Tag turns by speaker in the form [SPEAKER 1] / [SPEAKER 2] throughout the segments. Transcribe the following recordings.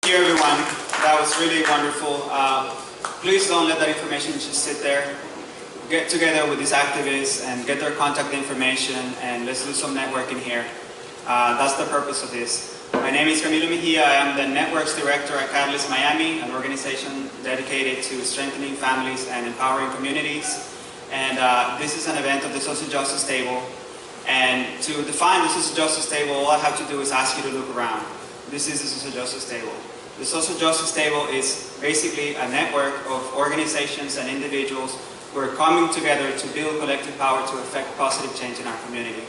[SPEAKER 1] Thank you, everyone. That was really wonderful. Please don't let that information just sit there. Get together with these activists and get their contact information, and let's do some networking here. That's the purpose of this. My name is Camilo Mejia. I am the Networks Director at Catalyst Miami, an organization dedicated to strengthening families and empowering communities. And this is an event of the Social Justice Table. And to define the Social Justice Table, all I have to do is ask you to look around. This is the Social Justice Table. The Social Justice Table is basically a network of organizations and individuals who are coming together to build collective power to effect positive change in our community.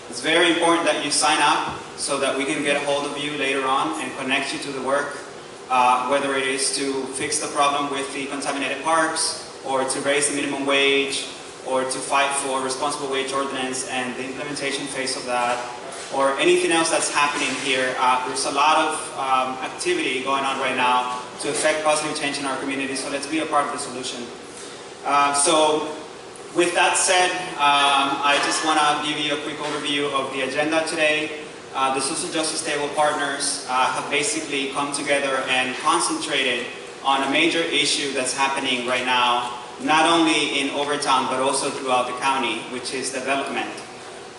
[SPEAKER 1] It's very important that you sign up so that we can get a hold of you later on and connect you to the work, whether it is to fix the problem with the contaminated parks, or to raise the minimum wage, or to fight for responsible wage ordinance and the implementation phase of that, or anything else that's happening here. There's a lot of activity going on right now to affect positive change in our community, so let's be a part of the solution. So with that said, I just want to give you a quick overview of the agenda today. The Social Justice Table partners have basically come together and concentrated on a major issue that's happening right now, not only in Overtown, but also throughout the county, which is development.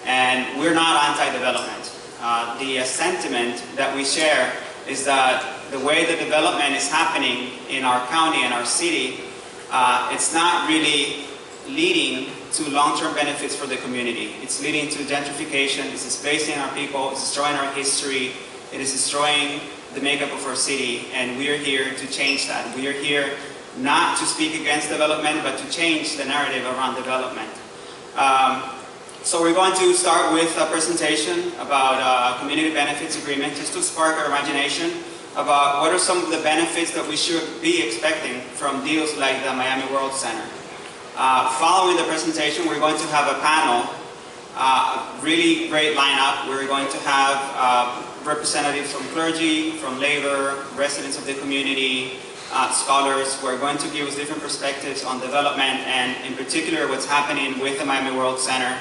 [SPEAKER 1] And we're not anti-development. The sentiment that we share is that the way the development is happening in our county and our city, it's not really leading to long-term benefits for the community. It's leading to gentrification, it's displacing our people, it's destroying our history, it is destroying the makeup of our city, and we are here to change that. We are here not to speak against development, but to change the narrative around development. So we're going to start with a presentation about a community benefits agreement, just to spark our imagination about what are some of the benefits that we should be expecting from deals like the Miami World Center. Following the presentation, we're going to have a panel, really great lineup. We're going to have representatives from clergy, from labor, residents of the community, scholars who are going to give us different perspectives on development and in particular what's happening with the Miami World Center.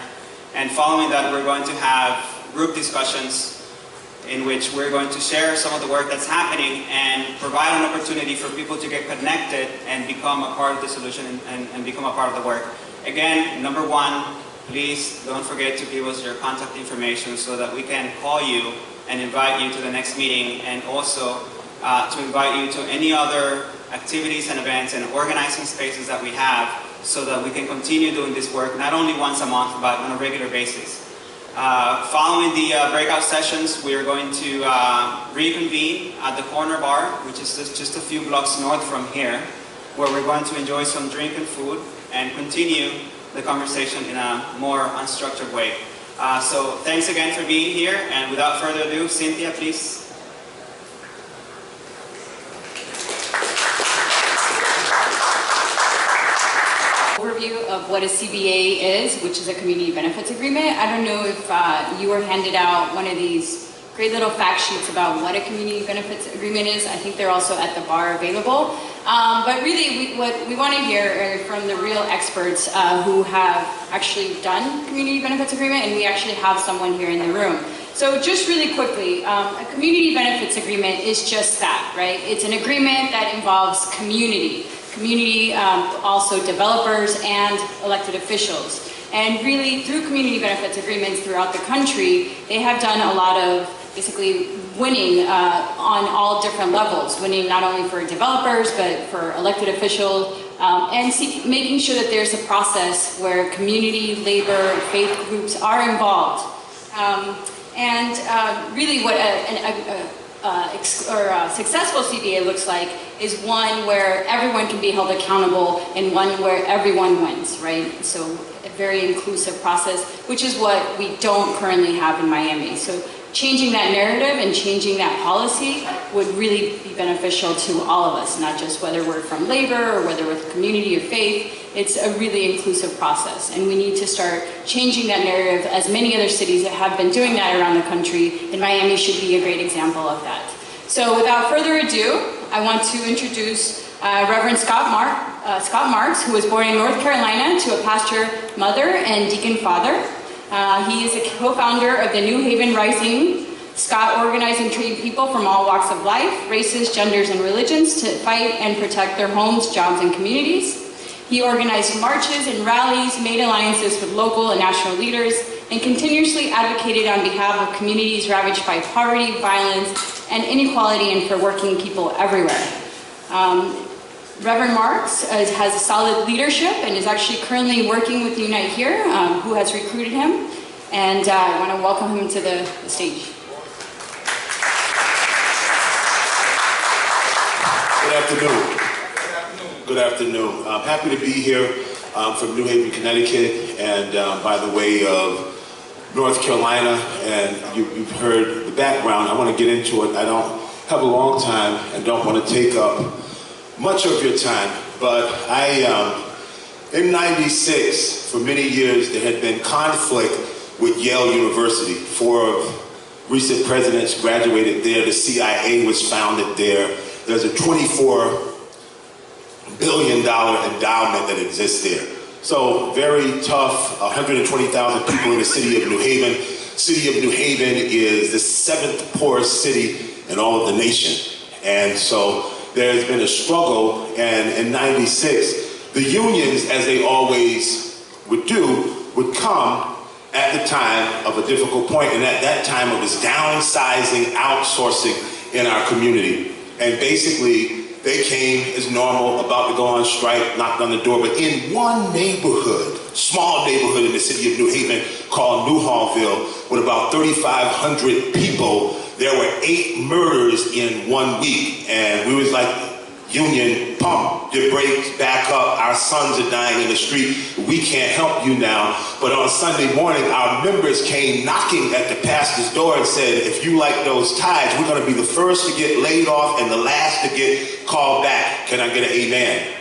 [SPEAKER 1] And following that, we're going to have group discussions in which we're going to share some of the work that's happening and provide an opportunity for people to get connected and become a part of the solution and become a part of the work. Again, number one, please don't forget to give us your contact information so that we can call you and invite you to the next meeting, and also to invite you to any other activities and events and organizing spaces that we have so that we can continue doing this work not only once a month but on a regular basis. Following the breakout sessions, we are going to reconvene at the Corner Bar, which is just a few blocks north from here, where we're going to enjoy some drink and food and continue the conversation in a more unstructured way. So thanks again for being here, and without further ado, Cynthia, please.
[SPEAKER 2] Overview of what a CBA is, which is a community benefits agreement. I don't know if you were handed out one of these great little fact sheets about what a community benefits agreement is. I think they're also at the bar available. But really, what we want to hear are from the real experts who have actually done community benefits agreement, and we actually have someone here in the room. So just really quickly, a community benefits agreement is just that, right? It's an agreement that involves community, also developers and elected officials. And really, through community benefits agreements throughout the country, they have done a lot of basically winning on all different levels, winning not only for developers, but for elected officials, and making sure that there's a process where community, labor, faith groups are involved. Really what a successful CBA looks like is one where everyone can be held accountable and one where everyone wins, right? So a very inclusive process, which is what we don't currently have in Miami. So changing that narrative and changing that policy would really be beneficial to all of us, not just whether we're from labor or whether we're the community of faith. It's a really inclusive process, and we need to start changing that narrative, as many other cities that have been doing that around the country, and Miami should be a great example of that. So without further ado, I want to introduce Reverend Scott Marks, who was born in North Carolina to a pastor mother and deacon father. He is a co-founder of the New Haven Rising Scott organized and trained people from all walks of life, races, genders, and religions to fight and protect their homes, jobs, and communities. He organized marches and rallies, made alliances with local and national leaders, and continuously advocated on behalf of communities ravaged by poverty, violence, and inequality, and for working people everywhere. Reverend Marks has a solid leadership and is actually currently working with Unite Here, who has recruited him, and I want to welcome him to the stage.
[SPEAKER 3] Good afternoon. Good afternoon. I'm happy to be here from New Haven, Connecticut, and by the way of North Carolina, and you've heard the background. I want to get into it. I don't have a long time and don't want to take up much of your time, but in '96, for many years, there had been conflict with Yale University. 4 of recent presidents graduated there. The CIA was founded there. There's a $24 billion endowment that exists there. So very tough, 120,000 people in the city of New Haven. City of New Haven is the 7th poorest city in all of the nation. And so there's been a struggle, and in '96, the unions, as they always would do, would come at the time of a difficult point, and at that time it was downsizing, outsourcing in our community. And basically, they came as normal, about to go on strike, knocked on the door, but in one neighborhood, small neighborhood in the city of New Haven called Newhallville, with about 3,500 people, there were 8 murders in 1 week. And we was like, union, pump your brakes, back up, our sons are dying in the street, we can't help you now. But on Sunday morning, our members came knocking at the pastor's door and said, if you like those tithes, we're gonna be the first to get laid off and the last to get called back. Can I get an amen?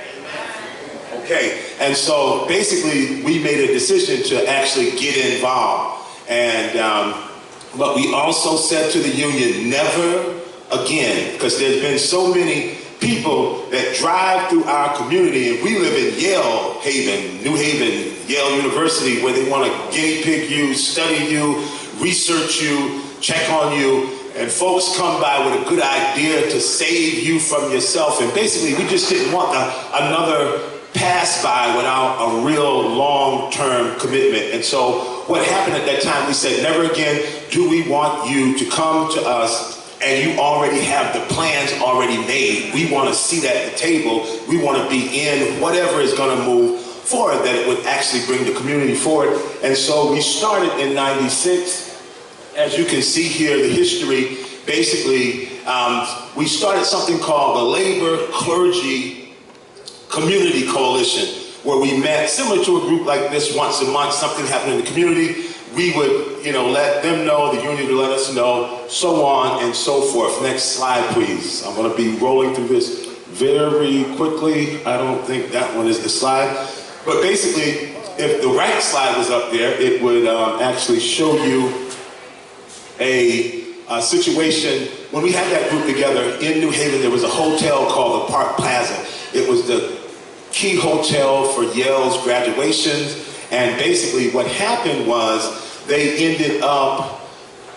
[SPEAKER 3] Okay, and so basically we made a decision to actually get involved. And but we also said to the union, never again, because there's been so many people that drive through our community, and we live in Yale Haven, New Haven, Yale University, where they want to guinea pig you, study you, research you, check on you, and folks come by with a good idea to save you from yourself. And basically, we just didn't want another pass by without a real long-term commitment. And so what happened at that time, we said, never again do we want you to come to us and you already have the plans already made. We want to sit at the table. We want to be in whatever is going to move forward, that it would actually bring the community forward. And so we started in '96. As you can see here, the history, basically, we started something called the Labor Clergy Community Coalition, where we met, similar to a group like this once a month, something happened in the community. We would, let them know, the union would let us know, so on and so forth. Next slide, please. I'm going to be rolling through this very quickly. I don't think that one is the slide. But basically, if the right slide was up there, it would actually show you a situation. When we had that group together in New Haven, there was a hotel called the Park Plaza. It was the key hotel for Yale's graduations. And basically what happened was they ended up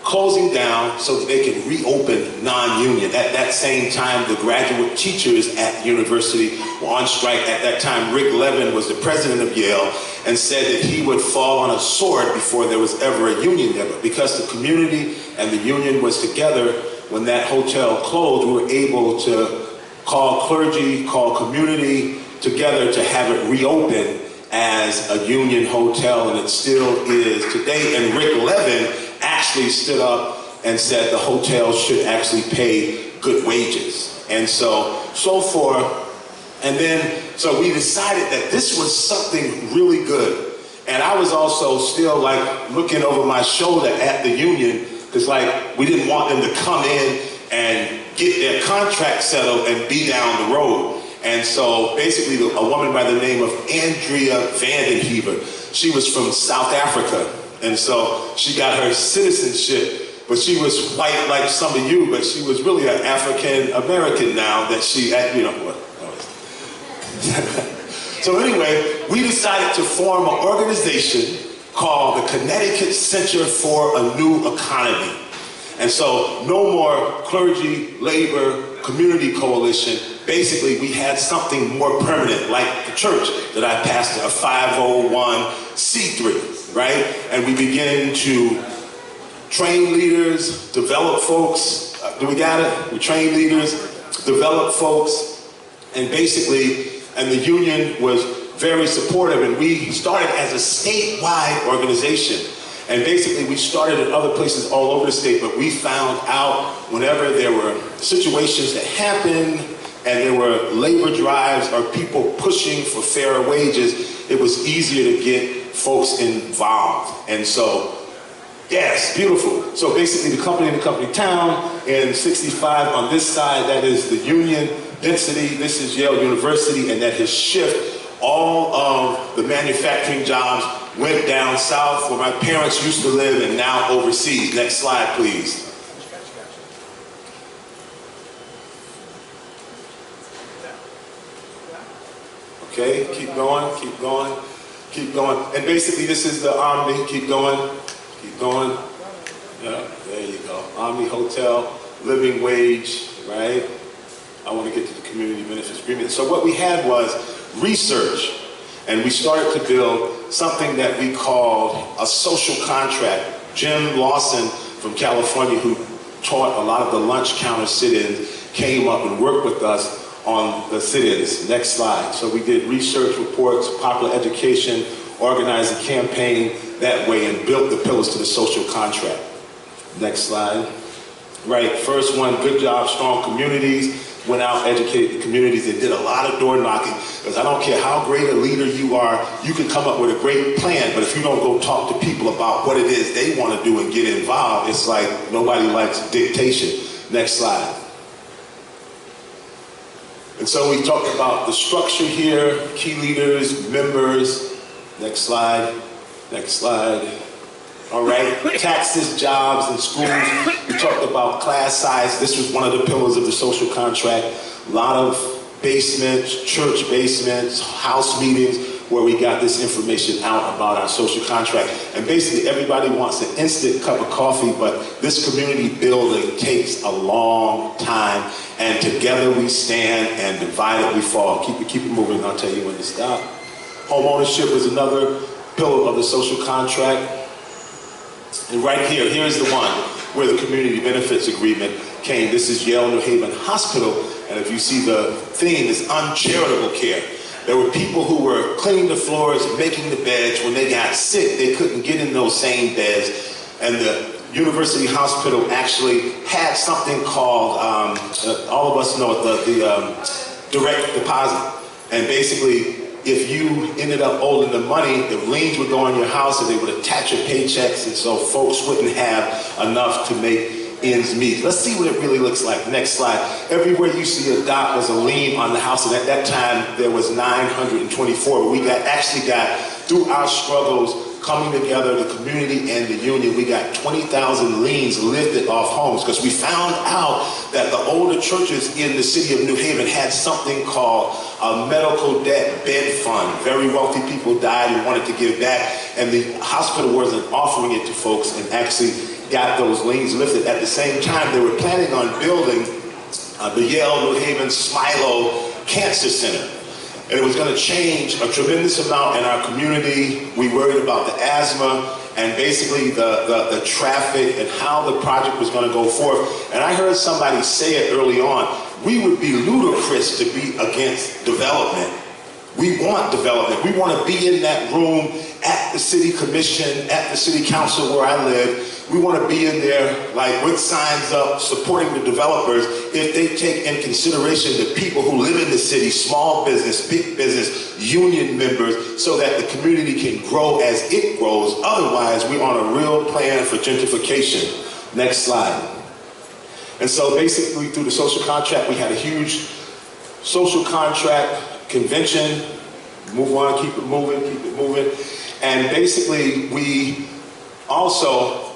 [SPEAKER 3] closing down so that they could reopen non-union. At that same time, the graduate teachers at the university were on strike. At that time, Rick Levin was the president of Yale and said that he would fall on a sword before there was ever a union there. But because the community and the union was together, when that hotel closed, we were able to call clergy, call community together to have it reopen as a union hotel, and it still is today. And Rick Levin actually stood up and said the hotel should actually pay good wages. And so forth. And then, so we decided that this was something really good. And I was also still like looking over my shoulder at the union, because like we didn't want them to come in and get their contract settled and be down the road. And so basically a woman by the name of Andrea Vandenhever, she was from South Africa. And so she got her citizenship, but she was white like some of you, but she was really an African American now that she, So anyway, we decided to form an organization called the Connecticut Center for a New Economy. And so no more clergy, labor, community coalition. Basically, we had something more permanent, like the church that I pastor, a 501c3, right? And we begin to train leaders, develop folks. Do we got it? We train leaders, develop folks, and basically, and the union was very supportive, and we started as a statewide organization. And basically, we started in other places all over the state, but we found out whenever there were situations that happened and there were labor drives or people pushing for fairer wages, it was easier to get folks involved. And so, yes, beautiful. So basically, the company in the company town, and 65 on this side, that is the union density. This is Yale University, and that has shifted. All of the manufacturing jobs went down south where my parents used to live and now overseas. Next slide, please. Okay, keep going, keep going, keep going. And basically this is the Omni, keep going, keep going. Yeah, there you go. Omni Hotel, living wage, right? I want to get to the community benefits agreement. So what we had was research, and we started to build something that we called a social contract. Jim Lawson from California, who taught a lot of the lunch counter sit-ins, came up and worked with us on the sit-ins. Next slide. So we did research reports, popular education, organized a campaign that way, and built the pillars to the social contract. Next slide. Right, first one, good job, strong communities. Went out, educated the communities, and did a lot of door knocking. Because I don't care how great a leader you are, you can come up with a great plan, but if you don't go talk to people about what it is they want to do and get involved, it's like nobody likes dictation. Next slide. And so we talked about the structure here, key leaders, members. Next slide. Next slide. All right, taxes, jobs, and schools. We talked about class size. This was one of the pillars of the social contract. A lot of basements, church basements, house meetings, where we got this information out about our social contract. And basically everybody wants an instant cup of coffee, but this community building takes a long time. And together we stand, and divided we fall. Keep it moving, I'll tell you when to stop. Home ownership was another pillar of the social contract. And right here, here's the one where the community benefits agreement came. This is Yale New Haven Hospital, and if you see the theme, is uncharitable care. There were people who were cleaning the floors, making the beds. When they got sick, they couldn't get in those same beds, and the University Hospital actually had something called, all of us know it, the direct deposit. And basically, if you ended up owing the money, the liens would go on your house and they would attach your paychecks, and so folks wouldn't have enough to make ends meet. Let's see what it really looks like. Next slide. Everywhere you see a dot was a lien on the house, and at that time there was 924. But we actually got, through our struggles, coming together, the community and the union, we got 20,000 liens lifted off homes, because we found out that the older churches in the city of New Haven had something called a medical debt bed fund. Very wealthy people died and wanted to give back, and the hospital wasn't offering it to folks, and actually got those liens lifted. At the same time, they were planning on building the Yale New Haven Smilo Cancer Center. And it was going to change a tremendous amount in our community. We worried about the asthma and basically the traffic and how the project was going to go forth. And I heard somebody say it early on, we would be ludicrous to be against development. We want development. We want to be in that room at the city commission, at the city council where I live. We want to be in there, like, with signs up, supporting the developers if they take in consideration the people who live in the city, small business, big business, union members, so that the community can grow as it grows. Otherwise, we're on a real plan for gentrification. Next slide. And so basically, through the social contract, we had a huge social contract convention. Move on, keep it moving, keep it moving. And basically, we also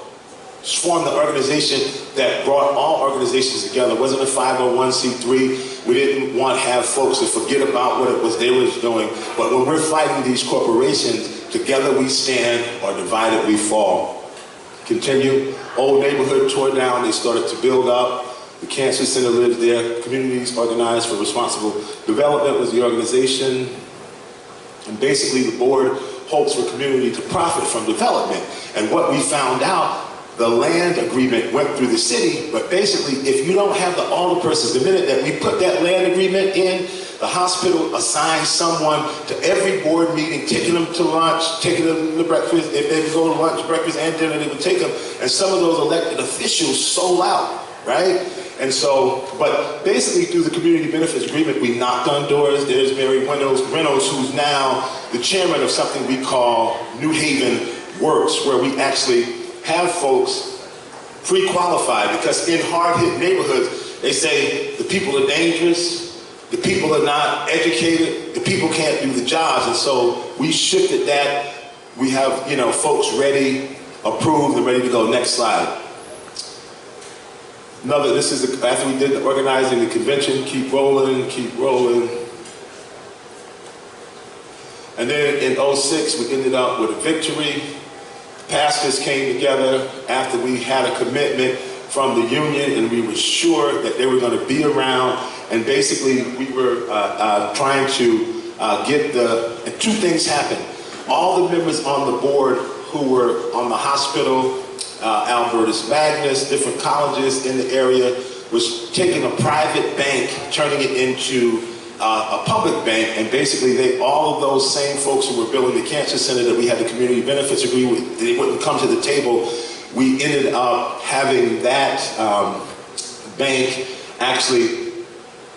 [SPEAKER 3] formed the organization that brought all organizations together. It wasn't a 501c3. We didn't want to have folks to forget about what it was they were doing. But when we're fighting these corporations, together we stand, or divided we fall. Continue. Old neighborhood tore down, they started to build up. The Cancer Center lives there. Communities Organized for Responsible Development was the organization. And basically the board hopes for community to profit from development. And what we found out, the land agreement went through the city, but basically if you don't have the alderpersons, the minute that we put that land agreement in, the hospital assigns someone to every board meeting, taking them to lunch, taking them to breakfast. If they go to lunch, breakfast, and dinner, they would take them. And some of those elected officials sold out, right? And so, but basically through the community benefits agreement, we knocked on doors. There's Mary Reynolds, who's now the chairman of something we call New Haven Works, where we actually have folks pre-qualified, because in hard-hit neighborhoods, they say the people are dangerous, the people are not educated, the people can't do the jobs, and so we shifted that. We have, you know, folks ready, approved, and ready to go. Next slide. This is after we did the organizing the convention. Keep rolling, keep rolling. And then in 06, we ended up with a victory. Pastors came together after we had a commitment from the union, and we were sure that they were going to be around. And basically, we were trying to get and two things happened. All the members on the board who were on the hospital, Albertus Magnus, different colleges in the area, was taking a private bank, turning it into a public bank, and basically all of those same folks who were building the Cancer Center that we had the community benefits agreement with, they wouldn't come to the table. We ended up having that bank actually,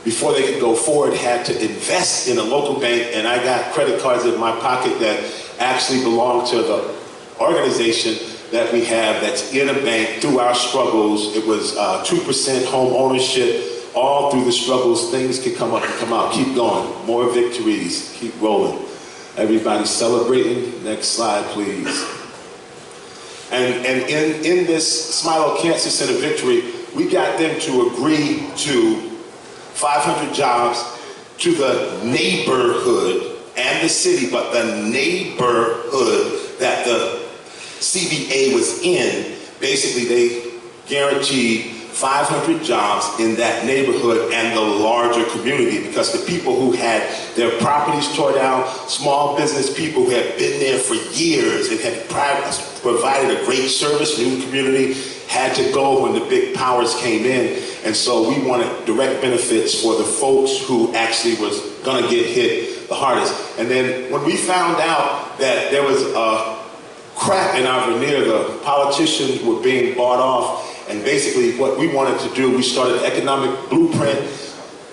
[SPEAKER 3] before they could go forward, had to invest in a local bank, and I got credit cards in my pocket that actually belong to the organization that we have that's in a bank. Through our struggles, it was 2% home ownership. All through the struggles, things can come up and come out. Keep going. More victories. Keep rolling. Everybody celebrating. Next slide, please. And in this Smilo Cancer Center victory, we got them to agree to 500 jobs to the neighborhood and the city, but the neighborhood that the CBA was in. Basically, they guaranteed 500 jobs in that neighborhood and the larger community, because the people who had their properties tore down, small business people who had been there for years and had provided a great service to the community, had to go when the big powers came in. And so we wanted direct benefits for the folks who actually was going to get hit the hardest. And then when we found out that there was a crack in our veneer, the politicians were being bought off. And basically what we wanted to do, we started an economic blueprint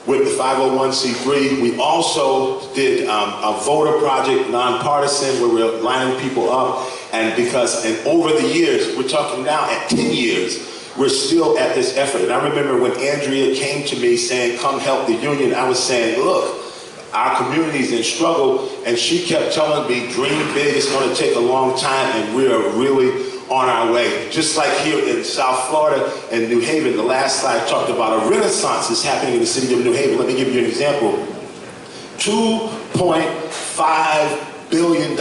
[SPEAKER 3] with the 501c3. We also did a voter project, nonpartisan, where we're lining people up. And over the years, we're talking now at 10 years, we're still at this effort. And I remember when Andrea came to me saying, come help the union, I was saying, look, our community's in struggle. And she kept telling me, dream big, it's gonna take a long time, and we are really on our way. Just like here in South Florida and New Haven, the last slide talked about a renaissance that's happening in the city of New Haven. Let me give you an example. $2.5 billion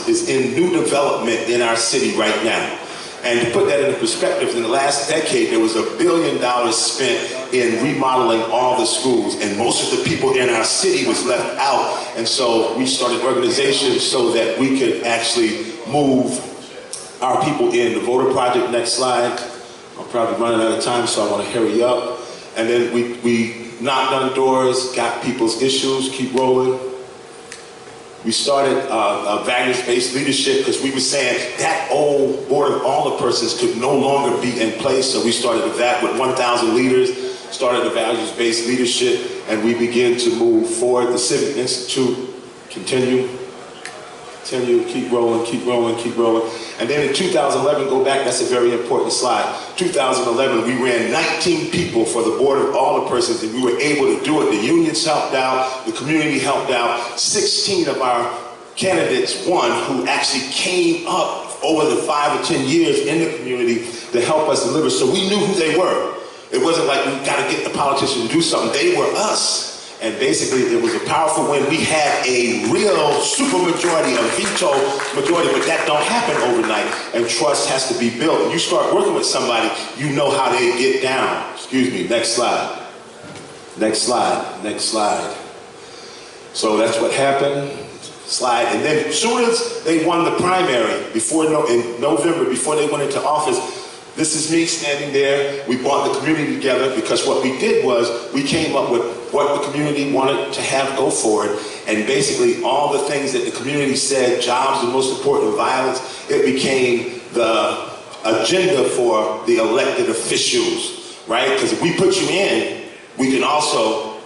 [SPEAKER 3] is in new development in our city right now. And to put that into perspective, in the last decade, there was $1 billion spent in remodeling all the schools, and most of the people in our city was left out. And so we started organizations so that we could actually move our people in. The voter project, next slide. I'm probably running out of time, so I want to hurry up. And then we knocked on doors, got people's issues, keep rolling. We started a values-based leadership, because we were saying that old board of alderpersons could no longer be in place. So we started that with 1,000 leaders, started a values-based leadership, and we began to move forward. The Civic Institute, continue, keep rolling, keep rolling, keep rolling. And then in 2011, go back, that's a very important slide. 2011, we ran 19 people for the board of alderpersons, and we were able to do it. The unions helped out, the community helped out. 16 of our candidates won, who actually came up over the 5 or 10 years in the community to help us deliver. So we knew who they were. It wasn't like we got to get the politician to do something. They were us. And basically, it was a powerful win. We had a real supermajority, a veto majority, but that don't happen overnight. And trust has to be built. When you start working with somebody, you know how they get down. Excuse me, next slide. Next slide, next slide. So that's what happened. Slide. And then as soon as they won the primary, in November, before they went into office, this is me standing there. We brought the community together because what we did was we came up with what the community wanted to have go forward. And basically all the things that the community said, jobs the most important, violence, it became the agenda for the elected officials, right? Because if we put you in, we can also,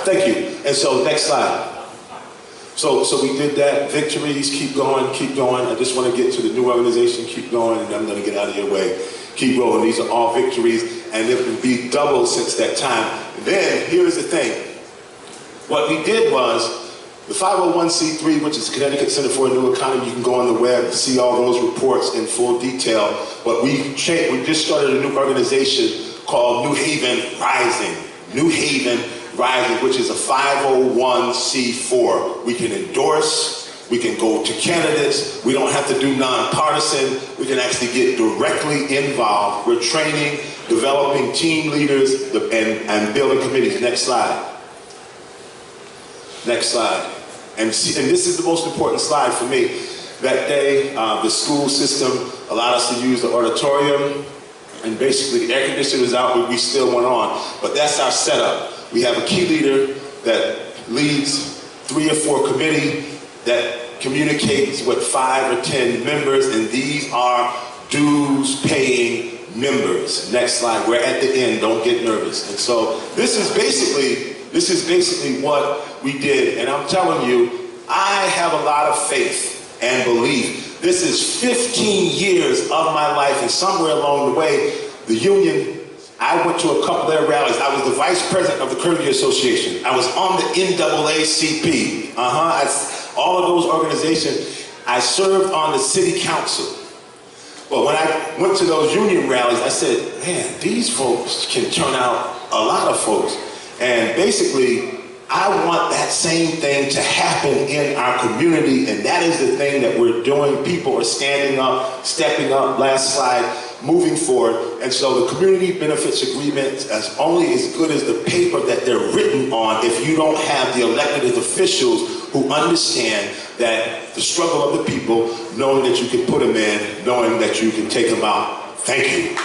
[SPEAKER 3] thank you. And so next slide. So we did that. Victories, keep going, keep going. I just want to get to the new organization, keep going, and I'm going to get out of your way. Keep rolling. These are all victories, and it will be doubled since that time. And then, here's the thing. What we did was, the 501c3, which is Connecticut Center for a New Economy, you can go on the web and see all those reports in full detail. But we just started a new organization called New Haven Rising. New Haven Rising, which is a 501c4. We can endorse, we can go to candidates, we don't have to do nonpartisan, we can actually get directly involved. We're training, developing team leaders, and building committees. Next slide. Next slide. And this is the most important slide for me. That day, the school system allowed us to use the auditorium, and basically the air conditioner was out, but we still went on. But that's our setup. We have a key leader that leads 3 or 4 committees that communicates with 5 or 10 members, and these are dues-paying members. Next slide. We're at the end. Don't get nervous. And so this is basically what we did. And I'm telling you, I have a lot of faith and belief. This is 15 years of my life, and somewhere along the way, the union, I went to a couple of their rallies. I was the vice president of the Curvy Association. I was on the NAACP. All of those organizations. I served on the city council. But when I went to those union rallies, I said, man, these folks can turn out a lot of folks. And basically, I want that same thing to happen in our community, and that is the thing that we're doing. People are standing up, stepping up, last slide, moving forward. And so the community benefits agreement is only as good as the paper that they're written on if you don't have the elected officials who understand that the struggle of the people, knowing that you can put them in, knowing that you can take them out. Thank you.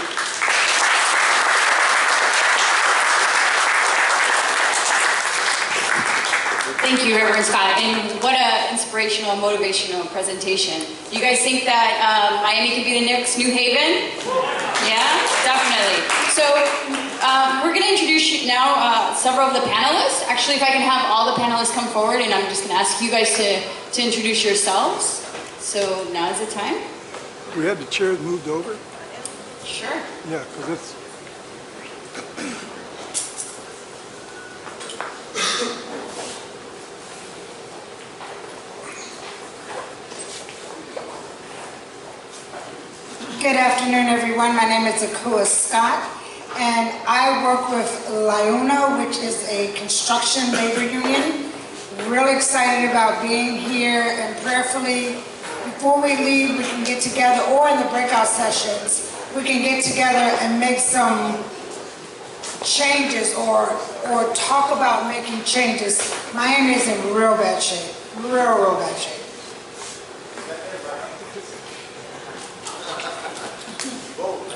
[SPEAKER 2] Thank you, Reverend Scott, and what an inspirational, motivational presentation. You guys think that Miami could be the next New Haven? Yeah, definitely. So we're going to introduce now several of the panelists. Actually, if I can have all the panelists come forward, and I'm just going to ask you guys to introduce yourselves. So now is the time.
[SPEAKER 4] We have the chairs moved over?
[SPEAKER 2] Sure.
[SPEAKER 4] Yeah, because it's...
[SPEAKER 5] Good afternoon, everyone. My name is Akua Scott, and I work with LIUNA, which is a construction labor union. Really excited about being here, and prayerfully, before we leave, we can get together, or in the breakout sessions, we can get together and make some changes or talk about making changes. Miami is in real bad shape, real bad shape.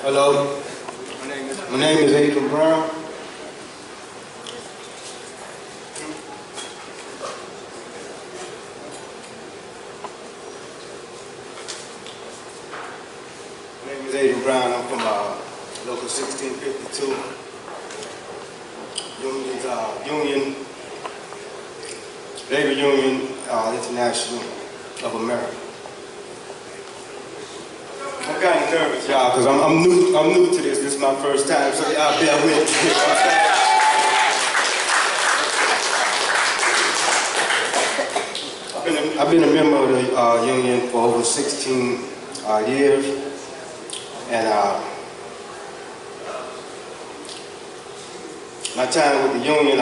[SPEAKER 6] Hello, my name is Adrian Brown. My name is Adrian Brown. I'm from local 1652. Labor Union International of America. I'm kind of nervous, y'all, because I'm new to this. This is my first time, so y'all bear with me. I've been a member of the union for over 16 years, and my time with the union,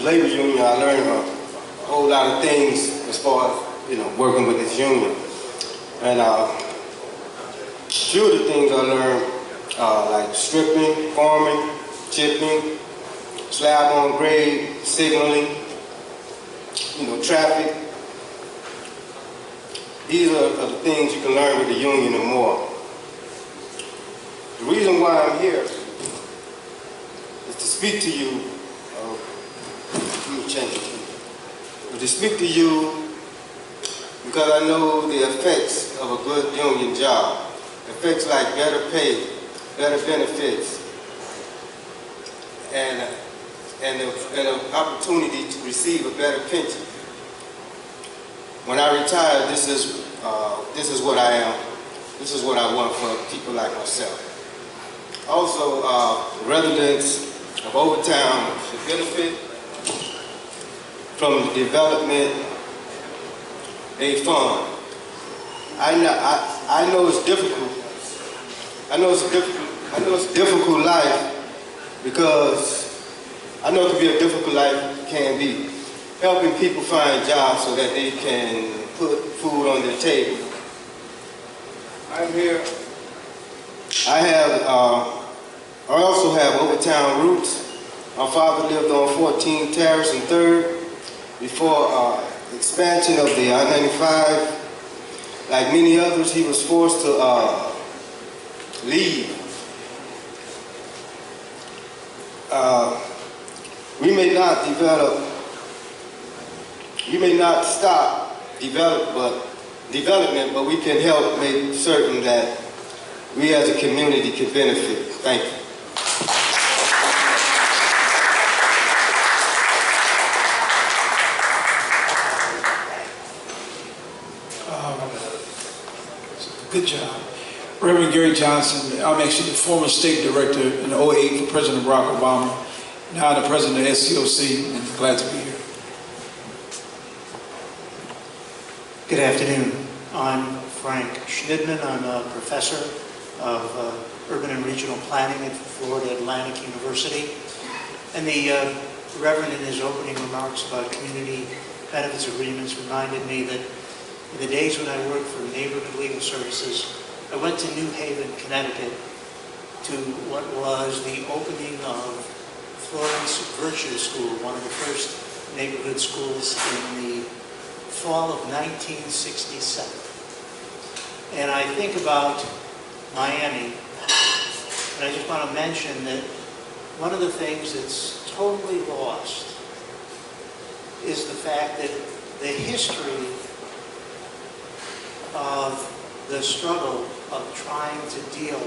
[SPEAKER 6] labor union, I learned a whole lot of things as far as, working with this union. And a few of the things I learned, like stripping, farming, chipping, slab on grade, signaling, traffic. These are the things you can learn with the union and more. The reason why I'm here is to speak to you. Let me change it. To speak to you because I know the effects of a good union job. Effects like better pay, better benefits, and an opportunity to receive a better pension. When I retire, this is what I am. This is what I want for people like myself. Also, residents of Overtown should benefit from the development they fund. I know it's difficult. I know it's a difficult life because I know it can be a difficult life. It can be helping people find jobs so that they can put food on their table. I'm here. I also have Overtown roots. My father lived on 14th Terrace and 3rd before expansion of the I-95. Like many others, he was forced to leave. We may not stop development, but we can help make certain that we as a community can benefit. Thank you.
[SPEAKER 7] Good job. Reverend Gary Johnson, I'm actually the former state director in 2008 for President Barack Obama, now the president of SCOC, and glad to be here.
[SPEAKER 8] Good afternoon. I'm Frank Schnidman. I'm a professor of urban and regional planning at Florida Atlantic University. And the Reverend, in his opening remarks about community benefits agreements, reminded me that in the days when I worked for Neighborhood Legal Services, I went to New Haven, Connecticut, to what was the opening of Florence Virtue School, one of the first neighborhood schools in the fall of 1967. And I think about Miami, and I just want to mention that one of the things that's totally lost is the fact that the history of the struggle of trying to deal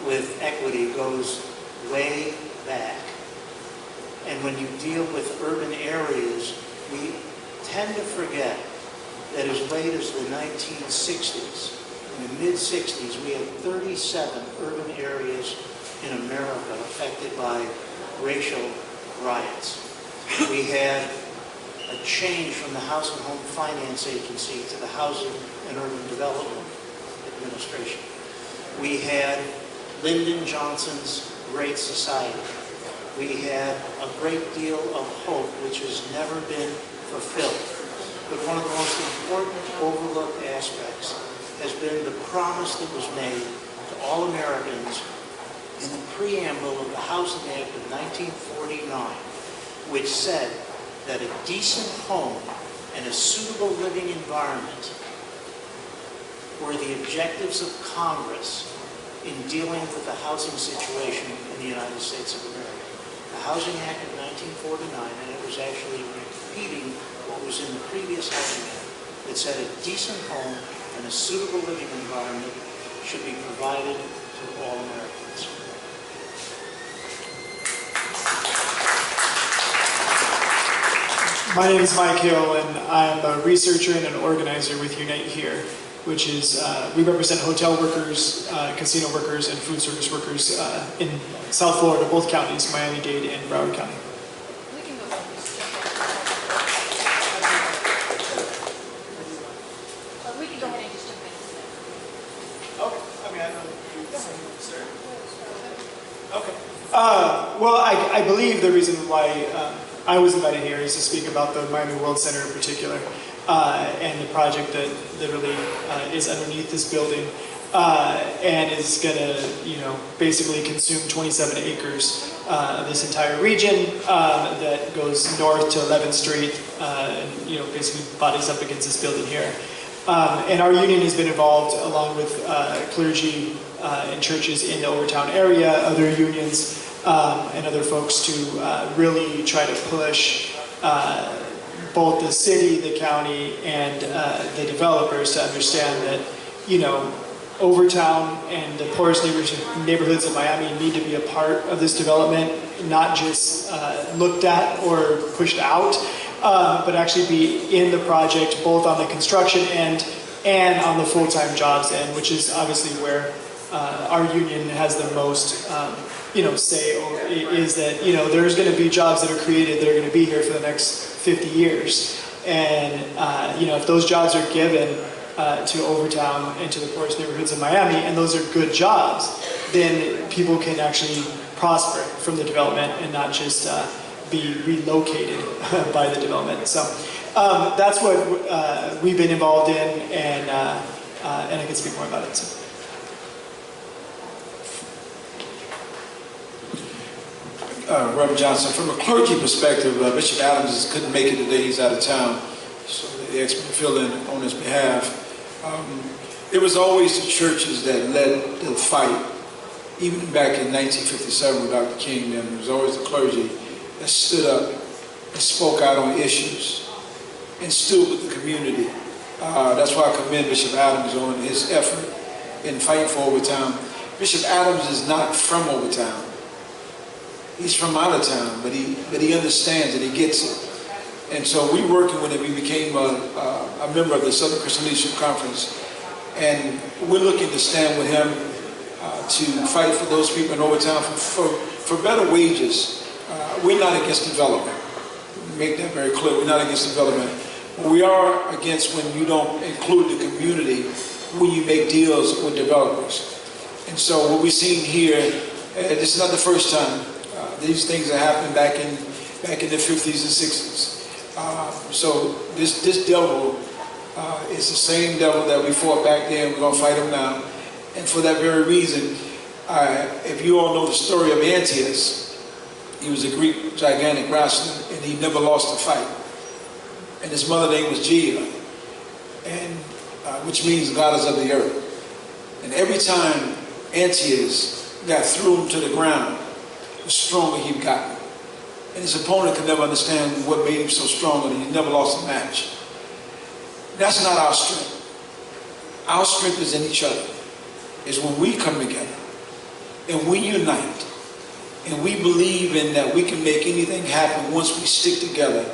[SPEAKER 8] with equity goes way back. And when you deal with urban areas, we tend to forget that as late as the 1960s, in the mid-60s, we had 37 urban areas in America affected by racial riots. We had a change from the House and Home Finance Agency to the Housing and Urban Development Administration. We had Lyndon Johnson's Great Society. We had a great deal of hope, which has never been fulfilled. But one of the most important overlooked aspects has been the promise that was made to all Americans in the preamble of the Housing Act of 1949, which said that a decent home and a suitable living environment were the objectives of Congress in dealing with the housing situation in the United States of America. The Housing Act of 1949, and it was actually repeating what was in the previous Housing Act, that said a decent home and a suitable living environment should be provided to all Americans.
[SPEAKER 9] My name is Mike Hill, and I'm a researcher and an organizer with Unite Here, which is, we represent hotel workers, casino workers, and food service workers in South Florida, both counties, Miami-Dade and Broward County.
[SPEAKER 2] We can go ahead and just jump in.
[SPEAKER 9] Okay. I mean, I know you start. Okay. Well, I believe the reason why I was invited here is to speak about the Miami World Center in particular, and the project that literally is underneath this building, and is gonna, basically consume 27 acres of this entire region that goes north to 11th Street, and basically bodies up against this building here. And our union has been involved along with clergy and churches in the Overtown area, other unions, and other folks to really try to push both the city, the county, and the developers to understand that, Overtown and the poorest neighborhoods of Miami need to be a part of this development, not just looked at or pushed out, but actually be in the project, both on the construction end and on the full-time jobs end, which is obviously where our union has the most, say, or is that, there's going to be jobs that are created that are going to be here for the next 50 years. And, if those jobs are given to Overtown and to the poorest neighborhoods of Miami, and those are good jobs, then people can actually prosper from the development and not just be relocated by the development. So that's what we've been involved in, and I can speak more about it. So.
[SPEAKER 7] Reverend Johnson, from a clergy perspective, Bishop Adams couldn't make it today. He's out of town, so they asked me to fill in on his behalf. It was always the churches that led the fight, even back in 1957 with Dr. King. It was always the clergy that stood up and spoke out on issues and stood with the community. That's why I commend Bishop Adams on his effort in fighting for Overtown. Bishop Adams is not from Overtown. He's from out of town, but he understands it, he gets it. And so we working with him, we became a member of the Southern Christian Leadership Conference, and we're looking to stand with him to fight for those people in Overtown for better wages. We're not against development. Make that very clear, we're not against development. But we are against when you don't include the community when you make deals with developers. And so what we've seen here, this is not the first time. These things that happened back in the 50s and 60s. So this devil is the same devil that we fought back then. We're going to fight him now. And for that very reason, if you all know the story of Antiochus, he was a Greek gigantic wrestler, and he never lost a fight. And his mother name was Gia, and which means goddess of the earth. And every time Antiochus got thrown to the ground, the stronger he got. And his opponent could never understand what made him so strong, and he never lost a match. That's not our strength. Our strength is in each other. It's when we come together and we unite and we believe in that we can make anything happen once we stick together.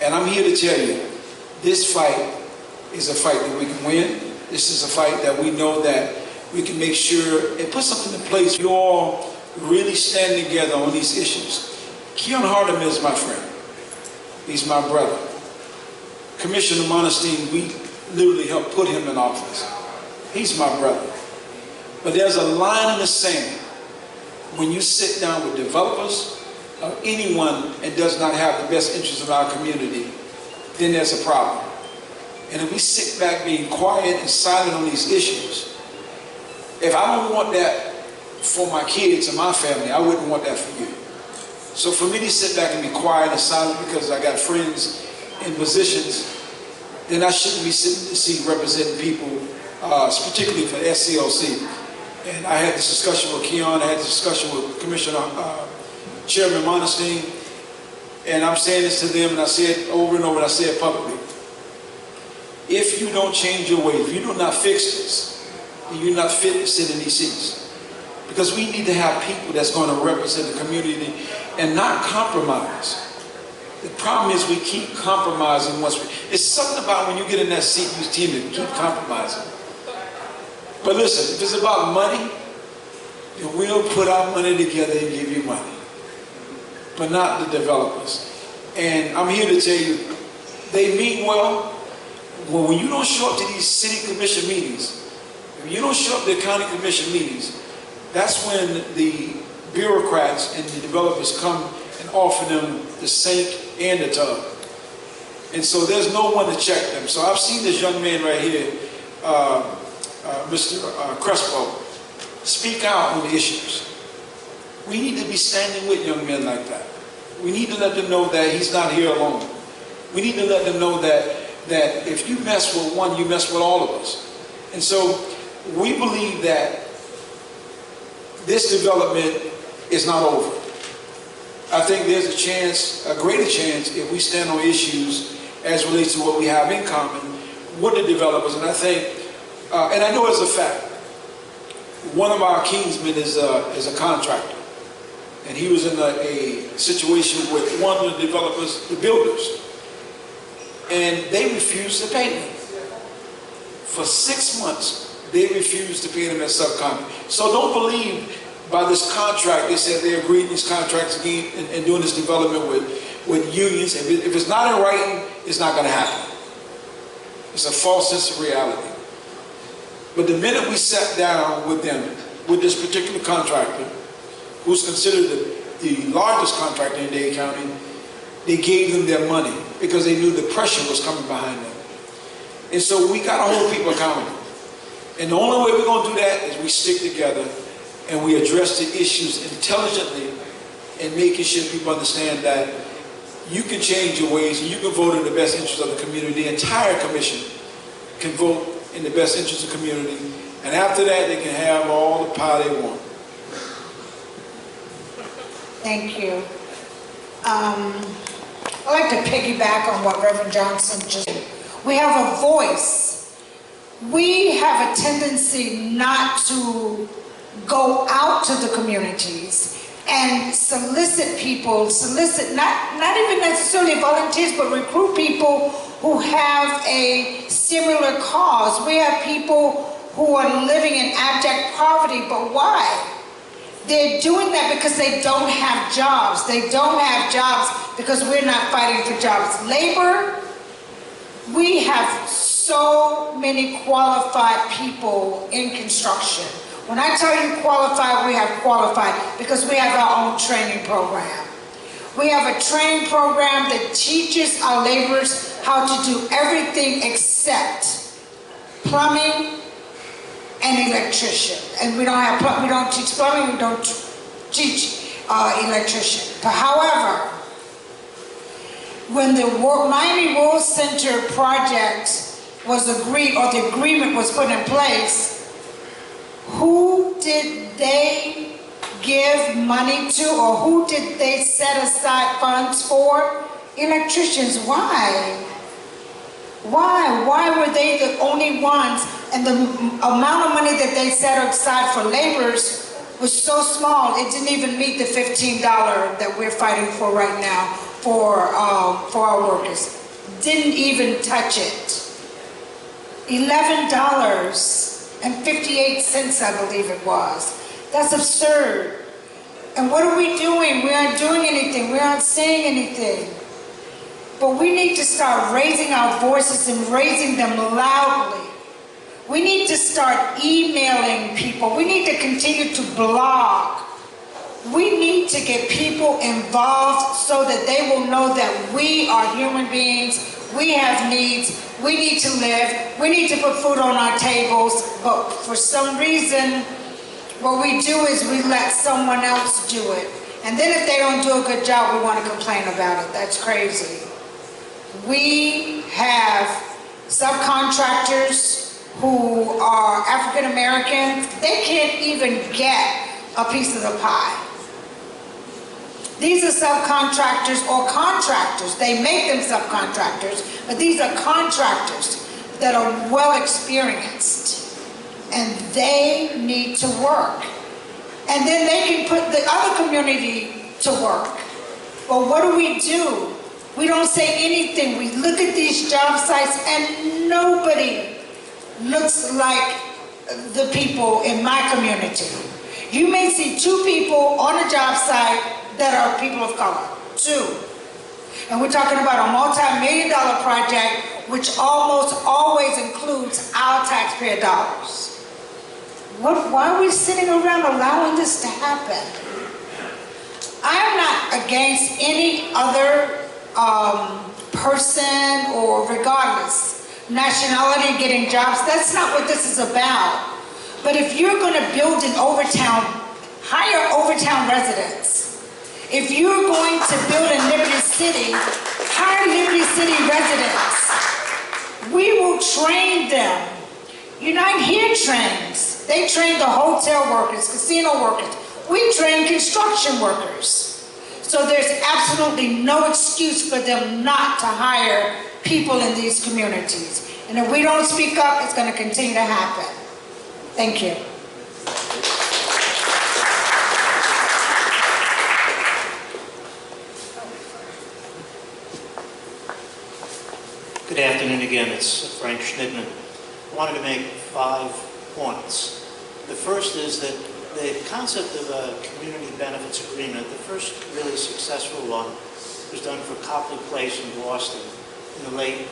[SPEAKER 7] And I'm here to tell you, this fight is a fight that we can win. This is a fight that we know that we can make sure and put something in place. You all really stand together on these issues. Keon Hardeman is my friend. He's my brother. Commissioner Monestein, we literally helped put him in office. He's my brother. But there's a line in the sand when you sit down with developers or anyone and does not have the best interests of our community, then there's a problem. And if we sit back being quiet and silent on these issues, if I don't want that for my kids and my family, I wouldn't want that for you. So for me to sit back and be quiet and silent because I got friends in positions, then I shouldn't be sitting in the seat representing people, particularly for SCLC. And I had this discussion with Keon, I had this discussion with Commissioner Chairman Monestein, and I'm saying this to them, and I say it over and over, and I say it publicly. If you don't change your way, if you do not fix this, then you're not fit to sit in these seats. Because we need to have people that's going to represent the community and not compromise. The problem is we keep compromising once we... It's something about when you get in that seat, you tend to keep compromising. But listen, if it's about money, then we'll put our money together and give you money. But not the developers. And I'm here to tell you, they mean well. Well, when you don't show up to these city commission meetings, if you don't show up to the county commission meetings, that's when the bureaucrats and the developers come and offer them the sink and the tub. And so there's no one to check them. So I've seen this young man right here, Mr. Crespo, speak out on the issues. We need to be standing with young men like that. We need to let them know that he's not here alone. We need to let them know that if you mess with one, you mess with all of us. And so we believe that this development is not over. I think there's a chance, a greater chance, if we stand on issues as relates to what we have in common with the developers. And I think, and I know it's a fact, one of our kingsmen is a contractor. And he was in a situation with one of the developers, the builders. And they refused to pay them. For 6 months, they refused to pay them as subcontract. So don't believe by this contract, they said they agreed these contracts again and doing this development with unions. If it's not in writing, it's not going to happen. It's a false sense of reality. But the minute we sat down with them, with this particular contractor, who's considered the largest contractor in Dade County, they gave them their money because they knew the pressure was coming behind them. And so we got to hold people accountable. And the only way we're going to do that is we stick together and we address the issues intelligently and making sure people understand that you can change your ways and you can vote in the best interest of the community. The entire commission can vote in the best interest of the community. And after that, they can have all the power they want.
[SPEAKER 5] Thank you. I'd like to piggyback on what Reverend Johnson just said. We have a voice. We have a tendency not to go out to the communities and solicit people, not even necessarily volunteers, but recruit people who have a similar cause. We have people who are living in abject poverty, but why? They're doing that because they don't have jobs. They don't have jobs because we're not fighting for jobs. Labor, we have so many qualified people in construction. When I tell you qualified, we have qualified because we have our own training program. We have a training program that teaches our laborers how to do everything except plumbing and electrician. And we don't teach plumbing, we don't teach electrician. But however, when the Miami World Center project was agreed, or the agreement was put in place, who did they give money to, or who did they set aside funds for? Electricians. Why? Why were they the only ones? And the amount of money that they set aside for laborers was so small, it didn't even meet the $15 that we're fighting for right now for our workers. Didn't even touch it. $11.58, I believe it was. That's absurd. And what are we doing? We aren't doing anything. We aren't saying anything. But we need to start raising our voices and raising them loudly. We need to start emailing people. We need to continue to blog. We need to get people involved so that they will know that we are human beings. We have needs. We need to live. We need to put food on our tables. But for some reason, what we do is we let someone else do it. And then if they don't do a good job, we want to complain about it. That's crazy. We have subcontractors who are African American. They can't even get a piece of the pie. These are subcontractors or contractors. They make them subcontractors, but these are contractors that are well experienced, and they need to work. And then they can put the other community to work. But what do? We don't say anything. We look at these job sites and nobody looks like the people in my community. You may see 2 people on a job site that are people of color. 2. And we're talking about a multi-million-dollar project which almost always includes our taxpayer dollars. Why are we sitting around allowing this to happen? I am not against any other person or regardless nationality getting jobs. That's not what this is about. But if you're going to build in Overtown, hire Overtown residents. If you're going to build in Liberty City, hire Liberty City residents. We will train them. Unite Here trains. They train the hotel workers, casino workers. We train construction workers. So there's absolutely no excuse for them not to hire people in these communities. And if we don't speak up, it's going to continue to happen. Thank you.
[SPEAKER 8] Good afternoon again, it's Frank Schnidman. I wanted to make 5 points. The first is that the concept of a community benefits agreement, the first really successful one, was done for Copley Place in Boston in the late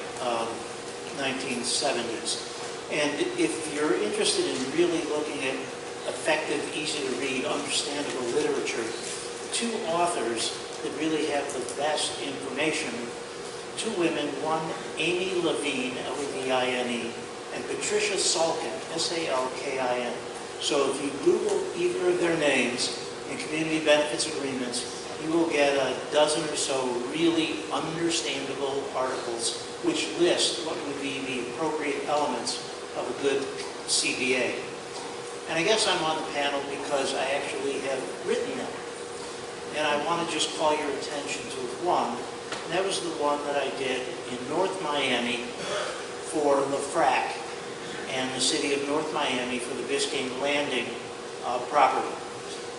[SPEAKER 8] 1970s. And if you're interested in really looking at effective, easy to read, understandable literature, 2 authors that really have the best information, 2 women, one Amy Levine, L-E-V-I-N-E, and Patricia Salkin, S-A-L-K-I-N. So if you Google either of their names in community benefits agreements, you will get a dozen or so really understandable articles which list what would be the appropriate elements of a good CBA. And I guess I'm on the panel because I actually have written them. And I want to just call your attention to one. And that was the one that I did in North Miami for LaFrac and the city of North Miami for the Biscayne Landing property.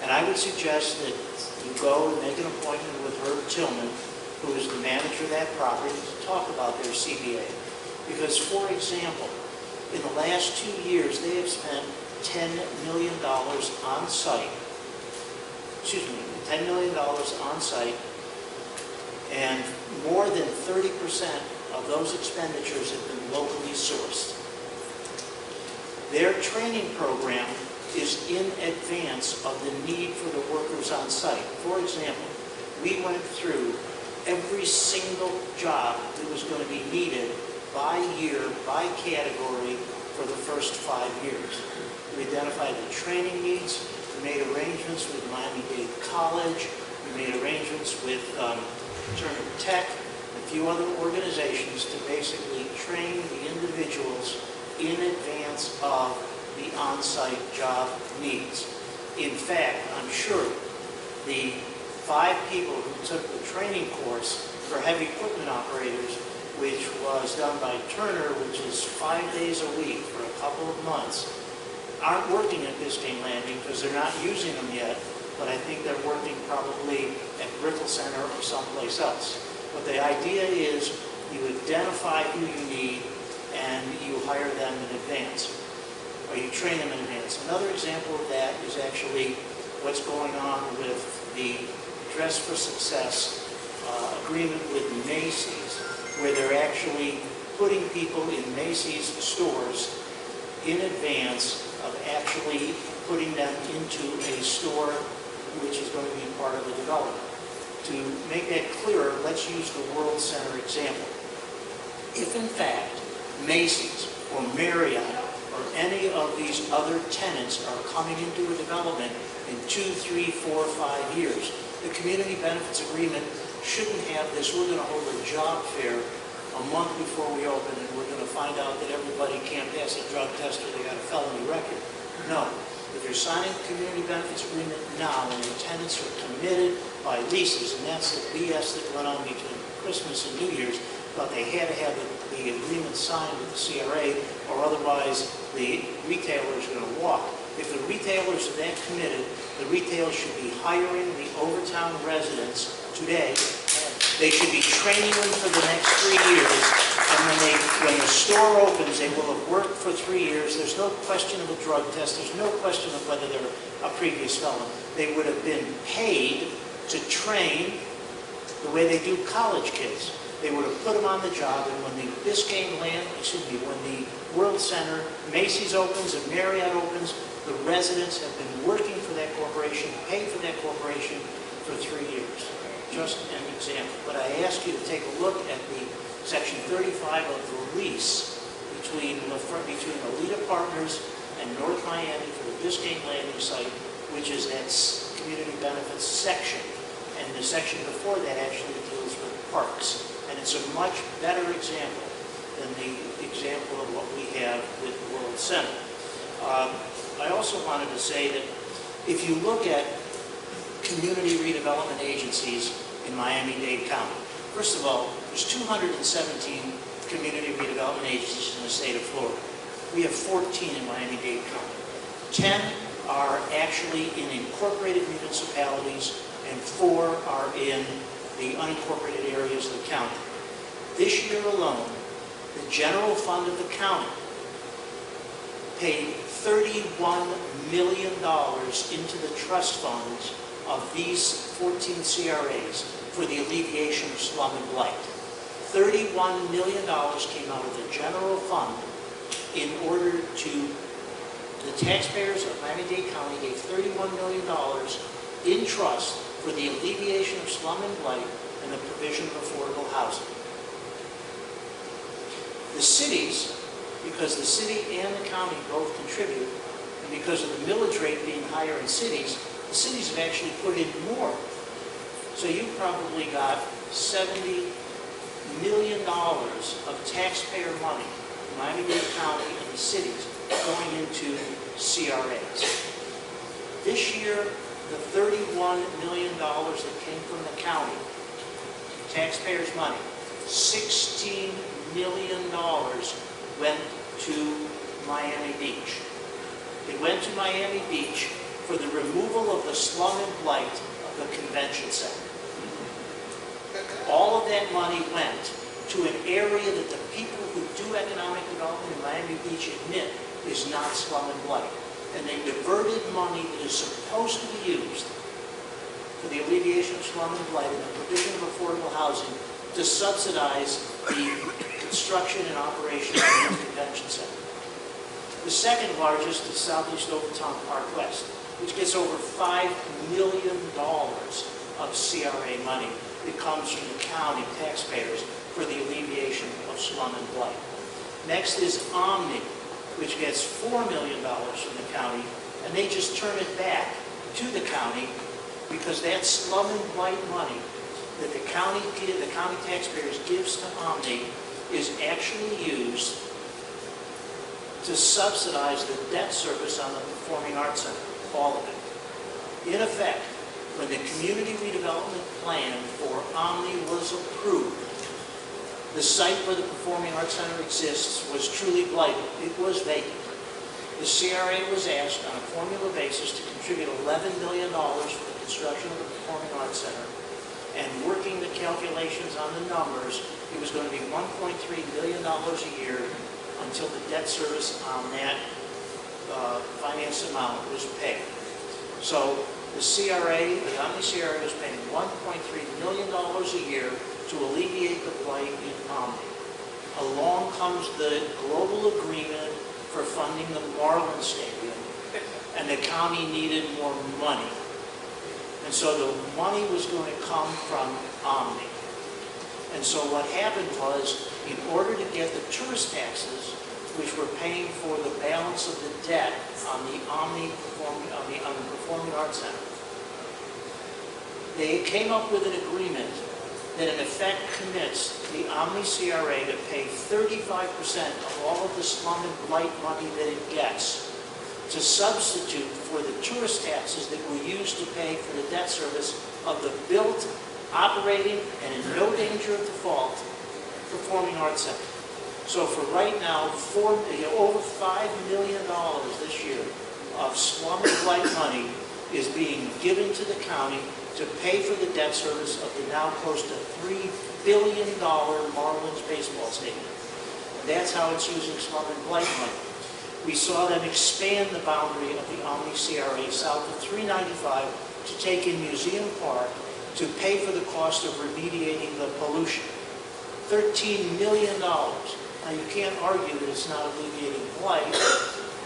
[SPEAKER 8] And I would suggest that you go and make an appointment with Herb Tillman, who is the manager of that property, to talk about their CBA. Because, for example, in the last 2 years, they have spent $10 million on site. Excuse me, $10 million on site, and more than 30% of those expenditures have been locally sourced. Their training program is in advance of the need for the workers on site. For example, we went through every single job that was going to be needed by year, by category, for the first 5 years. We identified the training needs. We made arrangements with Miami-Dade College. We made arrangements with Turner Tech, and a few other organizations to basically train the individuals in advance of the on-site job needs. In fact, I'm sure the 5 people who took the training course for heavy equipment operators, which was done by Turner, which is 5 days a week for a couple of months, aren't working at Biscayne Landing because they're not using them yet, but I think they're working probably at Brickell Center or someplace else. But the idea is you identify who you need and you hire them in advance, or you train them in advance. Another example of that is actually what's going on with the Dress for Success agreement with Macy's, where they're actually putting people in Macy's stores in advance of actually putting them into a store which is going to be part of the development. To make that clearer, let's use the World Center example. If in fact Macy's or Marriott or any of these other tenants are coming into a development in 2, 3, 4, 5 years, the community benefits agreement shouldn't have this, we're going to hold a job fair a month before we open and we're going to find out that everybody can't pass a drug test or they got a felony record. No. If you're signing a community benefits agreement now and your tenants are committed by leases, and that's the BS that went on between Christmas and New Year's, but they had to have the agreement signed with the CRA or otherwise the retailers are going to walk. If the retailers are that committed, the retailers should be hiring the Overtown residents today. They should be training them for the next 3 years. And when the store opens, they will have worked for 3 years. There's no question of a drug test. There's no question of whether they're a previous felon. They would have been paid to train the way they do college kids. They would have put them on the job, and when the when the World Center, Macy's opens and Marriott opens, the residents have been working for that corporation, paid for that corporation for 3 years. Just an example. But I ask you to take a look at the section 35 of the lease between Alita Partners and North Miami for the Biscayne Landing site, which is that community benefits section. And the section before that actually deals with parks. And it's a much better example than the example of what we have with World Center. I also wanted to say that if you look at community redevelopment agencies in Miami-Dade County, first of all, there's 217 community redevelopment agencies in the state of Florida. We have 14 in Miami-Dade County. 10 are actually in incorporated municipalities, and 4 are in the unincorporated areas of the county. This year alone, the general fund of the county paid $31 million into the trust funds of these 14 CRAs for the alleviation of slum and blight. $31 million came out of the general fund in order to, the taxpayers of Miami-Dade County gave $31 million in trust for the alleviation of slum and blight and the provision of affordable housing. The cities, because the city and the county both contribute, and because of the millage rate being higher in cities, the cities have actually put in more. So you probably got $70 million of taxpayer money in Miami-Dade County and the cities going into CRAs. This year, the $31 million that came from the county, taxpayers' money, $16 million went to Miami Beach. It went to Miami Beach for the removal of the slum and blight of the convention center. All of that money went to an area that the people who do economic development in Miami Beach admit is not slum and blight. And they diverted money that is supposed to be used for the alleviation of slum and blight and the provision of affordable housing to subsidize the construction and operation of the convention center. The second largest is Southeast Overtown Park West, which gets over $5 million of CRA money that comes from the county taxpayers for the alleviation of slum and blight. Next is Omni, which gets $4 million from the county, and they just turn it back to the county because that slum and blight money that the county taxpayers gives to Omni is actually used to subsidize the debt service on the Performing Arts Center, all of it. In effect, when the community redevelopment plan for Omni was approved, the site where the Performing Arts Center exists was truly blighted. It was vacant. The CRA was asked on a formula basis to contribute $11 million for the construction of the Performing Arts Center, and working the calculations on the numbers, it was going to be $1.3 million a year until the debt service on that finance amount was paid. So the Omni CRA was paying $1.3 million a year to alleviate the blight in Omni. Along comes the global agreement for funding the Marlins Stadium, and the county needed more money. And so the money was going to come from Omni. And so what happened was, in order to get the tourist taxes, which were paying for the balance of the debt on the Performing Arts Center, they came up with an agreement that in effect commits the Omni CRA to pay 35% of all of the slum and blight money that it gets to substitute for the tourist taxes that were used to pay for the debt service of the built, operating, and in no danger of default Performing Arts Center. So for right now, over $5 million this year of slum and blight money is being given to the county to pay for the debt service of the now close to $3 billion Marlins baseball stadium. And that's how it's using slum and blight money. We saw them expand the boundary of the Omni CRA south of 395 to take in Museum Park to pay for the cost of remediating the pollution. $13 million. Now you can't argue that it's not alleviating blight.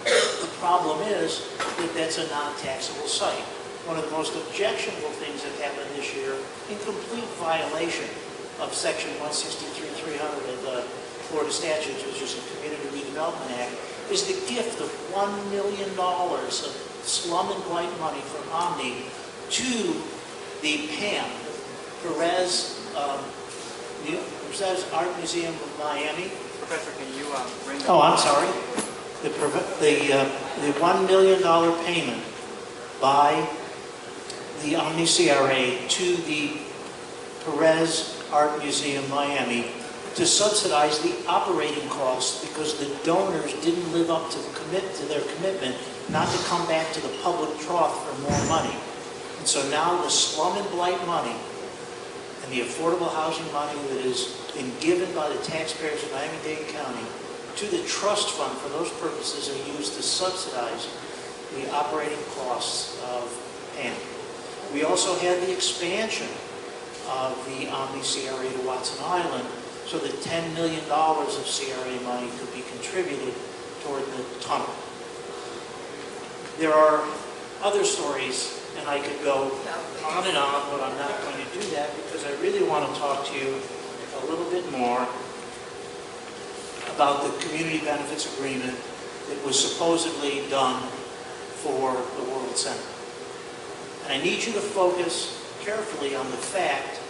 [SPEAKER 8] The problem is that that's a non-taxable site. One of the most objectionable things that happened this this year in complete violation of Section 163-300 of the Florida statutes, which is the Community Redevelopment Act, is the gift of $1 million of slum and blight money from Omni to the PAM, Perez Art Museum of Miami.
[SPEAKER 1] Professor, can you bring
[SPEAKER 8] Oh, I'm sorry. The $1 million payment by the Omni CRA to the Perez Art Museum Miami to subsidize the operating costs because the donors didn't live up to their commitment not to come back to the public trough for more money. And so now the slum and blight money and the affordable housing money that has been given by the taxpayers of Miami-Dade County to the trust fund for those purposes are used to subsidize the operating costs of PAM. We also had the expansion of the Omni CRA to Watson Island so that $10 million of CRA money could be contributed toward the tunnel. There are other stories, and I could go on and on, but I'm not going to do that because I really want to talk to you a little bit more about the Community Benefits Agreement that was supposedly done for the World Center. And I need you to focus carefully on the fact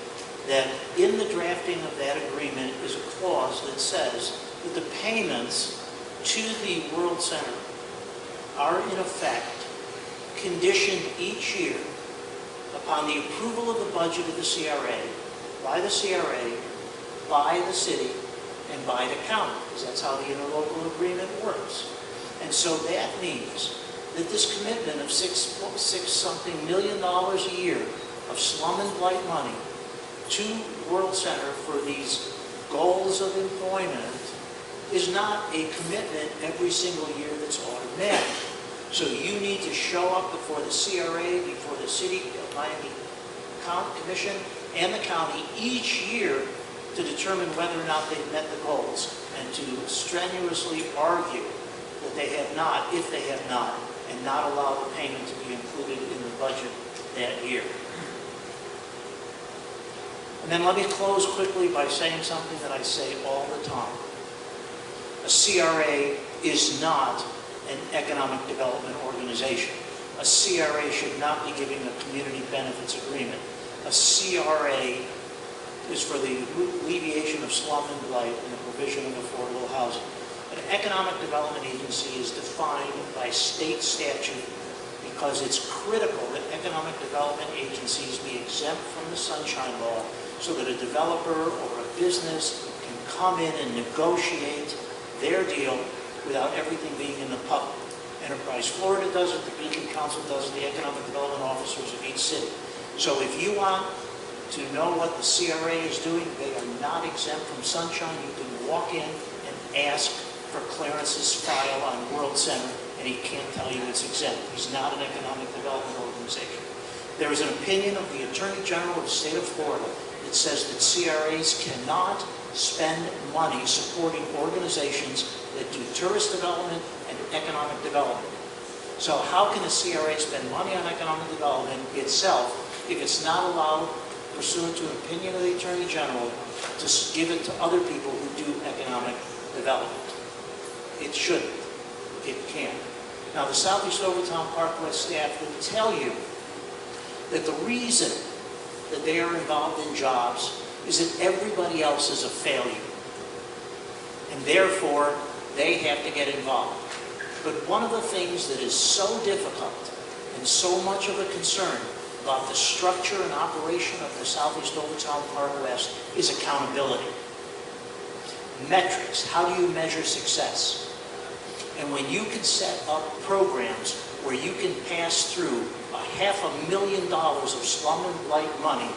[SPEAKER 8] that in the drafting of that agreement is a clause that says that the payments to the World Center are in effect conditioned each year upon the approval of the budget of the CRA, by the city, and by the county, because that's how the interlocal agreement works. And so that means that this commitment of six-something million a year of slum and blight money to World Center for these goals of employment is not a commitment every single year that's automatic. So you need to show up before the CRA, before the City of Miami Commission and the county each year to determine whether or not they've met the goals and to strenuously argue that they have not, if they have not, and not allow the payment to be included in the budget that year. And then let me close quickly by saying something that I say all the time. A CRA is not an economic development organization. A CRA should not be giving a community benefits agreement. A CRA is for the alleviation of slum and blight and the provision of affordable housing. An economic development agency is defined by state statute because it's critical that economic development agencies be exempt from the Sunshine Law so that a developer or a business can come in and negotiate their deal without everything being in the public. Enterprise Florida does it, the Beacon Council does it, the economic development officers of each city. So if you want to know what the CRA is doing, they are not exempt from Sunshine. You can walk in and ask for Clarence's file on World Center, and he can't tell you it's exempt. He's not an economic development organization. There is an opinion of the Attorney General of the state of Florida that says that CRAs cannot spend money supporting organizations that do tourist development and economic development. So how can a CRA spend money on economic development itself if it's not allowed, pursuant to an opinion of the Attorney General, to give it to other people who do economic development? It shouldn't. It can't. Now, the Southeast Overtown Park West staff will tell you that the reason that they are involved in jobs is that everybody else is a failure. And therefore, they have to get involved. But one of the things that is so difficult and so much of a concern about the structure and operation of the Southeast Overtown Park West is accountability. Metrics. How do you measure success? And when you can set up programs where you can pass through $500,000 of slum and blight money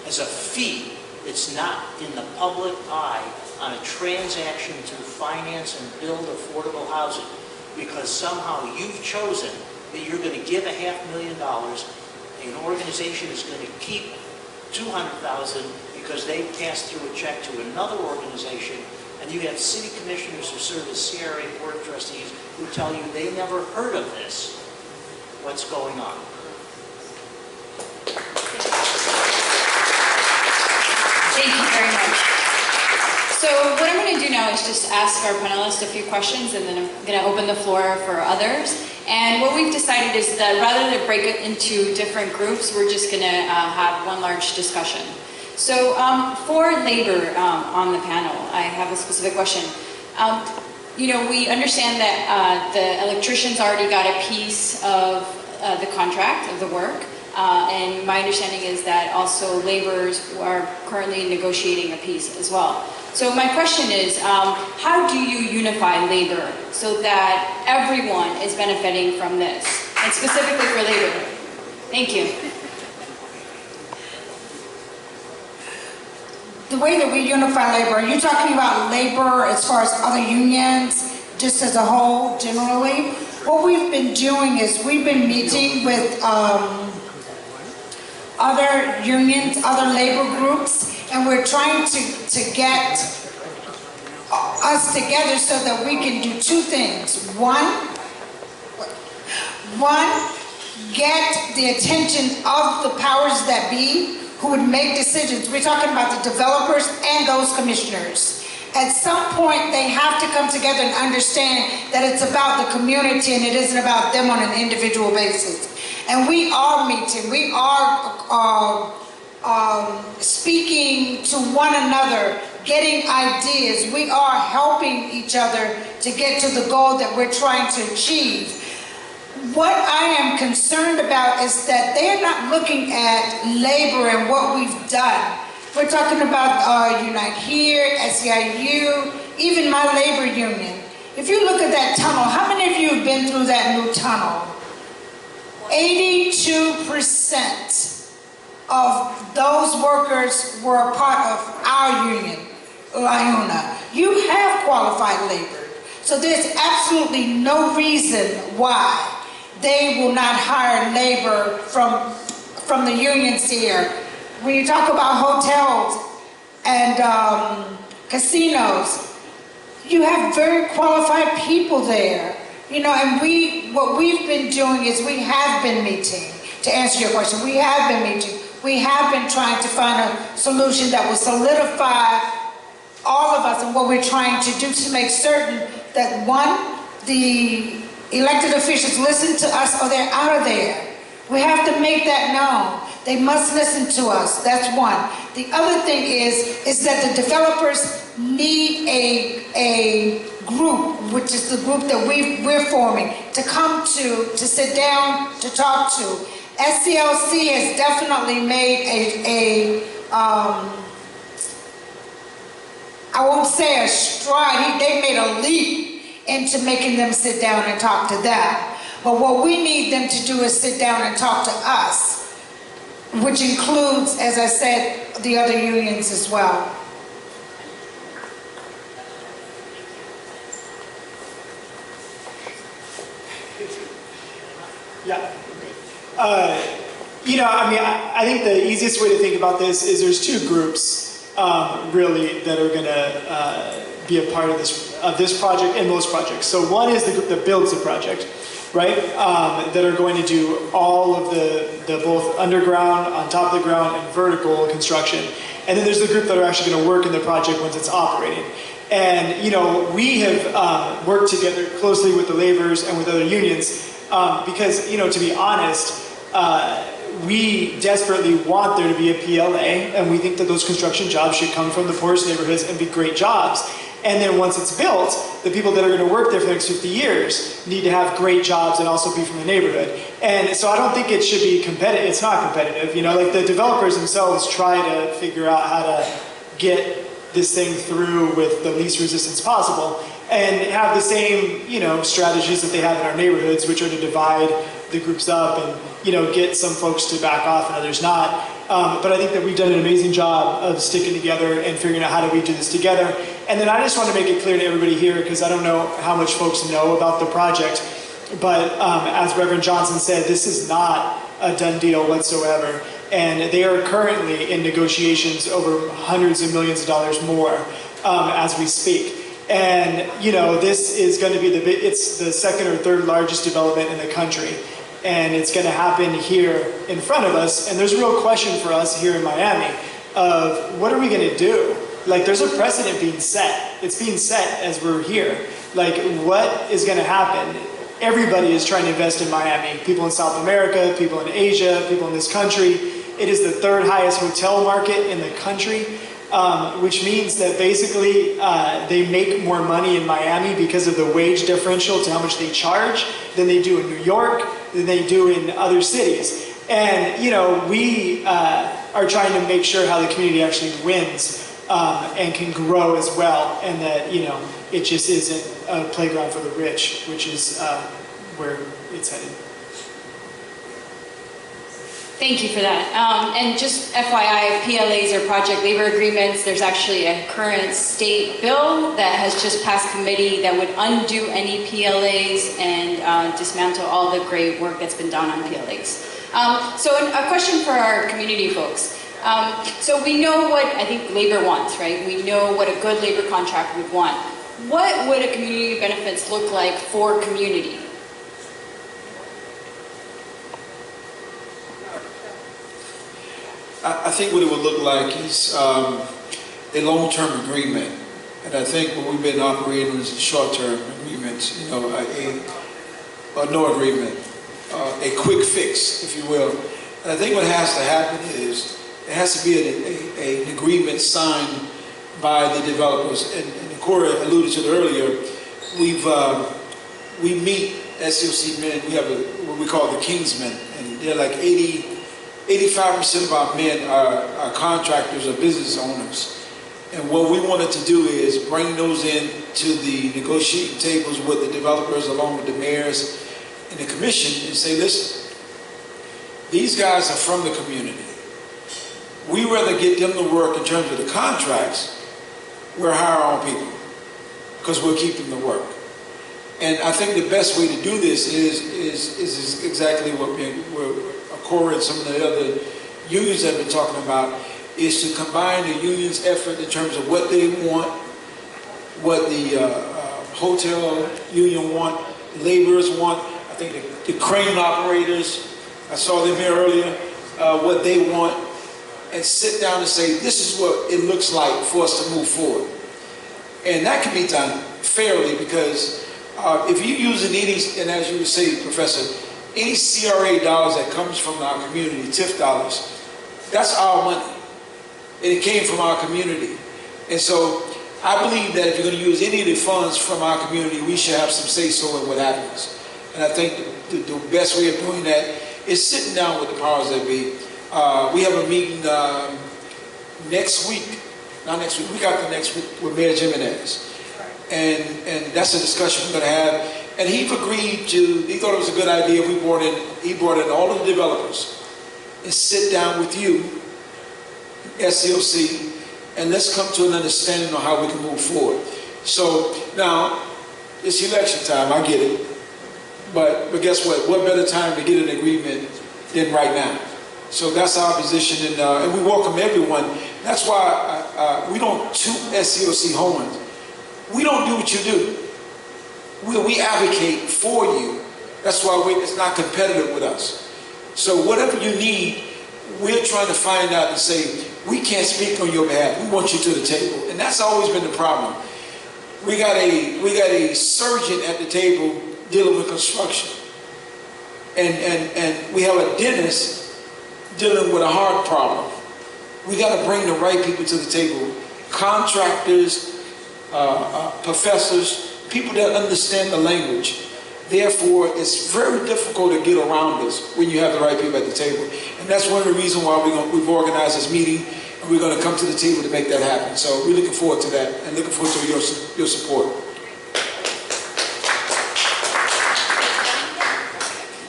[SPEAKER 8] as a fee that's not in the public eye on a transaction to finance and build affordable housing, because somehow you've chosen that you're going to give $500,000, an organization is going to keep $200,000 because they passed through a check to another organization, and you have city commissioners who serve as CRA board of trustees who tell you they never heard of this. What's going on?
[SPEAKER 2] very much. So what I'm going to do now is just ask our panelists a few questions, and then I'm going to open the floor for others. And what we've decided is that rather than break it into different groups, we're just going to have one large discussion. So for labor on the panel, I have a specific question. You know, we understand that the electricians already got a piece of the contract of the work. And my understanding is that also laborers are currently negotiating a piece as well. So my question is, how do you unify labor so that everyone is benefiting from this, and specifically for labor? Thank you.
[SPEAKER 5] The way that we unify labor, are you talking about labor as far as other unions, just as a whole, generally? What we've been doing is we've been meeting with other unions, other labor groups, and we're trying to get us together so that we can do two things. One, get the attention of the powers that be who would make decisions. We're talking about the developers and those commissioners. At some point, they have to come together and understand that it's about the community and it isn't about them on an individual basis. And we are meeting, we are speaking to one another, getting ideas. We are helping each other to get to the goal that we're trying to achieve. What I am concerned about is that they're not looking at labor and what we've done. We're talking about Unite Here, SEIU, even my labor union. If you look at that tunnel, how many of you have been through that new tunnel? 82% of those workers were a part of our union, LIUNA. You have qualified labor. So there's absolutely no reason why they will not hire labor from the unions here. When you talk about hotels and casinos, you have very qualified people there. You know, and what we've been doing is we have been meeting, to answer your question, we have been meeting. We have been trying to find a solution that will solidify all of us and what we're trying to do to make certain that, one, the elected officials listen to us or they're out of there. We have to make that known. They must listen to us. That's one. The other thing is that the developers need a group, which is the group that we're forming, to come to sit down, to talk to. SCLC has definitely made I won't say a stride, they made a leap into making them sit down and talk to them. But what we need them to do is sit down and talk to us, which includes, as I said, the other unions as well.
[SPEAKER 9] Yeah. You know, I mean, I think the easiest way to think about this is there's two groups really that are going to be a part of this project and most projects. So one is the group that builds the project, right? That are going to do all of the both underground, on top of the ground, and vertical construction. And then there's the group that are actually going to work in the project once it's operating. And, you know, we have worked together closely with the laborers and with other unions because, you know, to be honest, we desperately want there to be a PLA, and we think that those construction jobs should come from the poorest neighborhoods and be great jobs. And then once it's built, the people that are going to work there for the next 50 years need to have great jobs and also be from the neighborhood. And so I don't think it should be competitive. It's not competitive. You know, like the developers themselves try to figure out how to get this thing through with the least resistance possible and have the same, you know, strategies that they have in our neighborhoods, which are to divide the groups up and, you know, get some folks to back off and others not. But I think that we've done an amazing job of sticking together and figuring out how do we do this together. And then I just want to make it clear to everybody here, because I don't know how much folks know about the project, but as Reverend Johnson said, this is not a done deal whatsoever. And they are currently in negotiations over hundreds of millions of dollars more as we speak. And, you know, this is going to be it's the second or third largest development in the country. And it's going to happen here in front of us. And there's a real question for us here in Miami. of what are we going to do? Like, there's a precedent being set. It's being set as we're here. Like, what is going to happen? Everybody is trying to invest in Miami. People in South America, people in Asia, people in this country. It is the third highest hotel market in the country, which means that basically they make more money in Miami because of the wage differential to how much they charge than they do in New York, than they do in other cities. And, you know, we are trying to make sure how the community actually wins and can grow as well, and that, you know, it just isn't a playground for the rich, which is where it's headed.
[SPEAKER 2] Thank you for that. And just FYI, PLAs are project labor agreements. There's actually a current state bill that has just passed committee that would undo any PLAs and dismantle all the great work that's been done on PLAs. So a question for our community folks. So we know what I think labor wants, right? We know what a good labor contract would want. What would a community benefits look like for community?
[SPEAKER 7] I think what it would look like is a long-term agreement. And I think what we've been operating is short-term agreements, you know, a no agreement, a quick fix, if you will. And I think what has to happen is there has to be an agreement signed by the developers. And Corey alluded to it earlier. We meet SCOC men. We have what we call the Kingsmen, and they're like 85% of our men are contractors or business owners. And what we wanted to do is bring those in to the negotiating tables with the developers along with the mayors and the commission and say, listen, these guys are from the community. We rather get them to work in terms of the contracts, we'll hire our own people because we'll keep them to work. And I think the best way to do this is exactly what Corey and some of the other unions have been talking about, is to combine the union's effort in terms of what they want, what the hotel union want, laborers want. I think the crane operators, I saw them here earlier, what they want, and sit down and say, this is what it looks like for us to move forward. And that can be done fairly because if you're using any, and as you would say, Professor, any CRA dollars that comes from our community, TIF dollars, that's our money. And it came from our community. And so I believe that if you're going to use any of the funds from our community, we should have some say-so in what happens. And I think the best way of doing that is sitting down with the powers that be. We have a meeting next week. Not next week. We got the next week with Mayor Jimenez. And that's a discussion we're going to have. And he agreed to, he thought it was a good idea if he brought in all of the developers and sit down with you, SCOC, and let's come to an understanding on how we can move forward. So now, it's election time, I get it. But guess what? What better time to get an agreement than right now? So that's our position, and we welcome everyone. That's why we don't toot SCOC horns. We don't do what you do. We advocate for you. That's why it's not competitive with us. So whatever you need, we're trying to find out and say, we can't speak on your behalf. We want you to the table. And that's always been the problem. We got a surgeon at the table dealing with construction. And we have a dentist dealing with a heart problem. We got to bring the right people to the table. Contractors, professors, people that understand the language. Therefore, it's very difficult to get around this when you have the right people at the table. And that's one of the reasons why we've organized this meeting, and we're going to come to the table to make that happen. So we're looking forward to that, and looking forward to your support.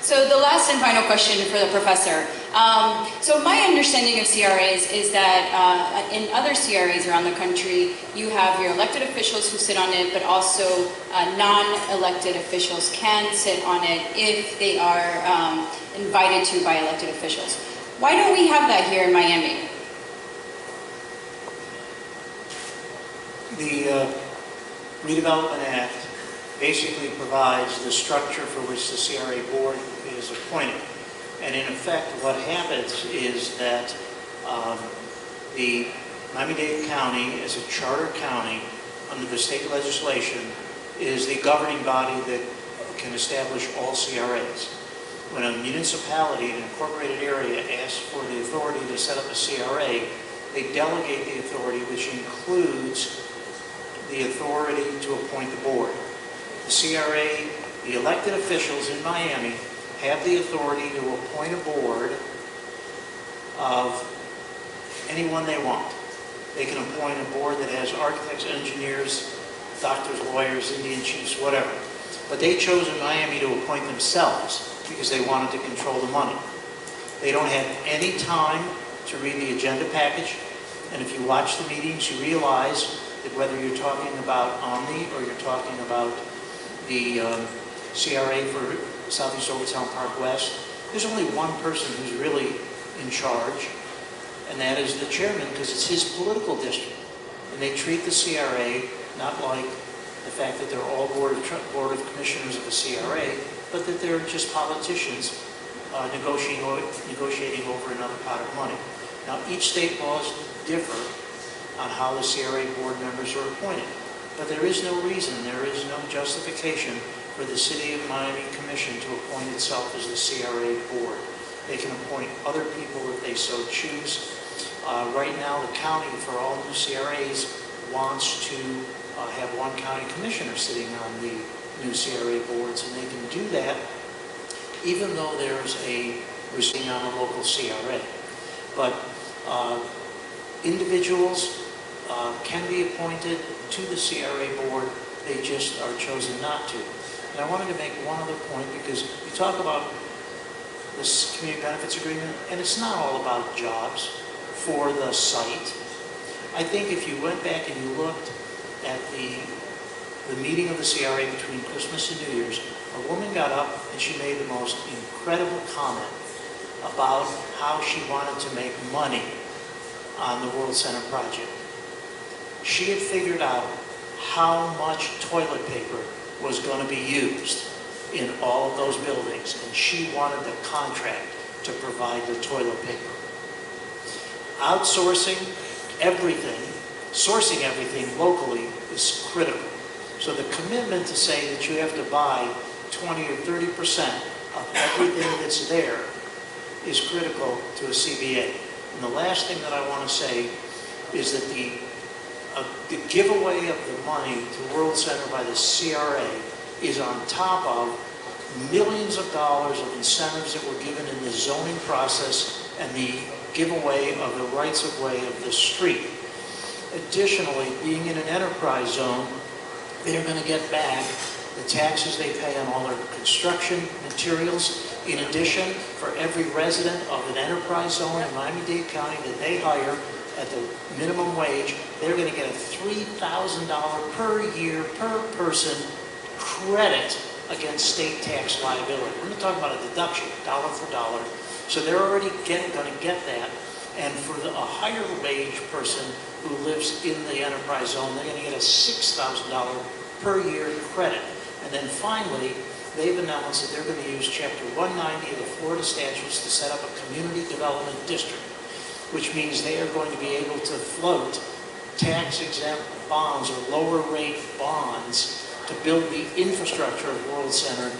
[SPEAKER 2] So the last and final question for the professor. So my understanding of CRAs is that in other CRAs around the country, you have your elected officials who sit on it, but also non-elected officials can sit on it if they are invited to by elected officials. Why don't we have that here in Miami?
[SPEAKER 8] The Redevelopment Act basically provides the structure for which the CRA board is appointed. And in effect, what happens is that the Miami-Dade County, as a charter county under the state legislation, is the governing body that can establish all CRAs. When a municipality, an incorporated area, asks for the authority to set up a CRA, they delegate the authority, which includes the authority to appoint the board. The CRA, the elected officials in Miami, have the authority to appoint a board of anyone they want. They can appoint a board that has architects, engineers, doctors, lawyers, Indian chiefs, whatever. But they chose in Miami to appoint themselves because they wanted to control the money. They don't have any time to read the agenda package, and if you watch the meetings, you realize that whether you're talking about Omni or you're talking about the CRA for Southeast Overtown Park West, there's only one person who's really in charge, and that is the chairman, because it's his political district. And they treat the CRA not like the fact that they're all board of commissioners of the CRA, but that they're just politicians negotiating over another pot of money. Now, each state laws differ on how the CRA board members are appointed, but there is no reason, there is no justification for the City of Miami Commission to appoint itself as the CRA board. They can appoint other people if they so choose. Right now, the county, for all new CRAs, wants to have one county commissioner sitting on the new CRA boards, and they can do that even though there's a sitting on a local CRA. But individuals can be appointed to the CRA board, they just are chosen not to. And I wanted to make one other point, because we talk about this community benefits agreement, and it's not all about jobs for the site. I think if you went back and you looked at the meeting of the CRA between Christmas and New Year's, a woman got up and she made the most incredible comment about how she wanted to make money on the World Center project. She had figured out how much toilet paper was going to be used in all of those buildings, and she wanted the contract to provide the toilet paper. Outsourcing everything, sourcing everything locally is critical. So the commitment to say that you have to buy 20 or 30% of everything that's there is critical to a CBA. And the last thing that I want to say is that the giveaway of the money to World Center by the CRA is on top of millions of dollars of incentives that were given in the zoning process and the giveaway of the rights of way of the street. Additionally, being in an enterprise zone, they're going to get back the taxes they pay on all their construction materials. In addition, for every resident of an enterprise zone in Miami-Dade County that they hire at the minimum wage, they're going to get a $3,000 per year per person credit against state tax liability. We're not talking about a deduction, dollar for dollar. So they're already going to get that. And for a higher wage person who lives in the enterprise zone, they're going to get a $6,000 per year credit. And then finally, they've announced that they're going to use Chapter 190 of the Florida statutes to set up a community development district, which means they are going to be able to float tax-exempt bonds or lower rate bonds to build the infrastructure of World Center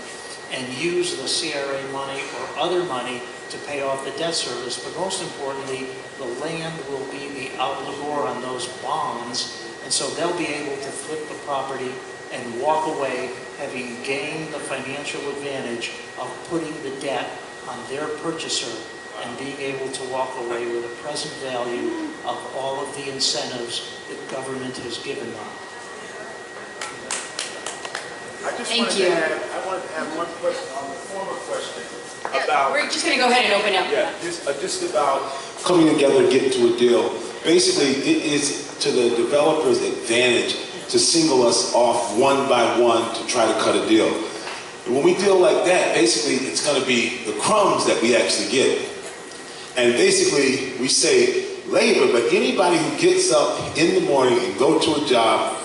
[SPEAKER 8] and use the CRA money or other money to pay off the debt service. But most importantly, the land will be the obligor on those bonds, and so they'll be able to flip the property and walk away having gained the financial advantage of putting the debt on their purchaser and being able to walk away with a present value of all of the incentives that government has given them.
[SPEAKER 2] Thank you.
[SPEAKER 3] I wanted to have one question on the former question about...
[SPEAKER 2] We're just going to go ahead and open up.
[SPEAKER 3] Yeah, just about coming together and getting to a deal. Basically, it is to the developer's advantage to single us off one by one to try to cut a deal. And when we deal like that, basically, it's going to be the crumbs that we actually get. And basically, we say labor, but anybody who gets up in the morning and go to a job,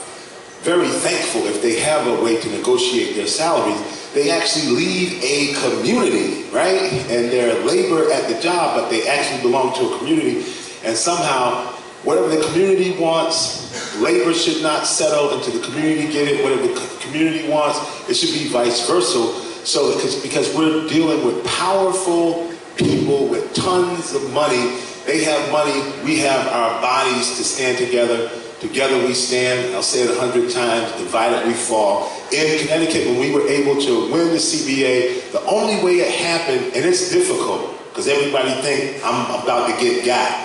[SPEAKER 3] very thankful if they have a way to negotiate their salaries, they actually lead a community, right? And they're labor at the job, but they actually belong to a community. And somehow Whatever the community wants, labor should not settle until the community get it. Whatever the community wants, it should be vice versa. So, because we're dealing with powerful people with tons of money. They have money, we have our bodies to stand together. Together we stand, I'll say it 100 times, divided we fall. In Connecticut, when we were able to win the CBA, the only way it happened, and it's difficult, because everybody think I'm about to get got.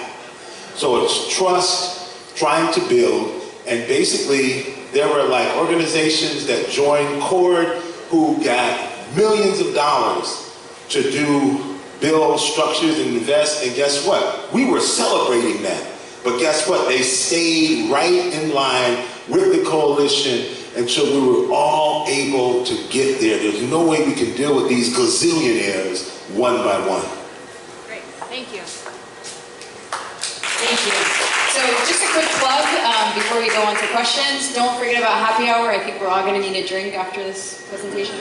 [SPEAKER 3] So it's trust, trying to build, and basically there were like organizations that joined CORD who got millions of dollars to build structures and invest, and guess what? We were celebrating that. But guess what? They stayed right in line with the coalition until we were all able to get there. There's no way we can deal with these gazillionaires one by one.
[SPEAKER 2] Great, thank you. Thank you. So just a quick plug before we go on to questions. Don't forget about happy hour. I think we're all going to need a drink after this presentation.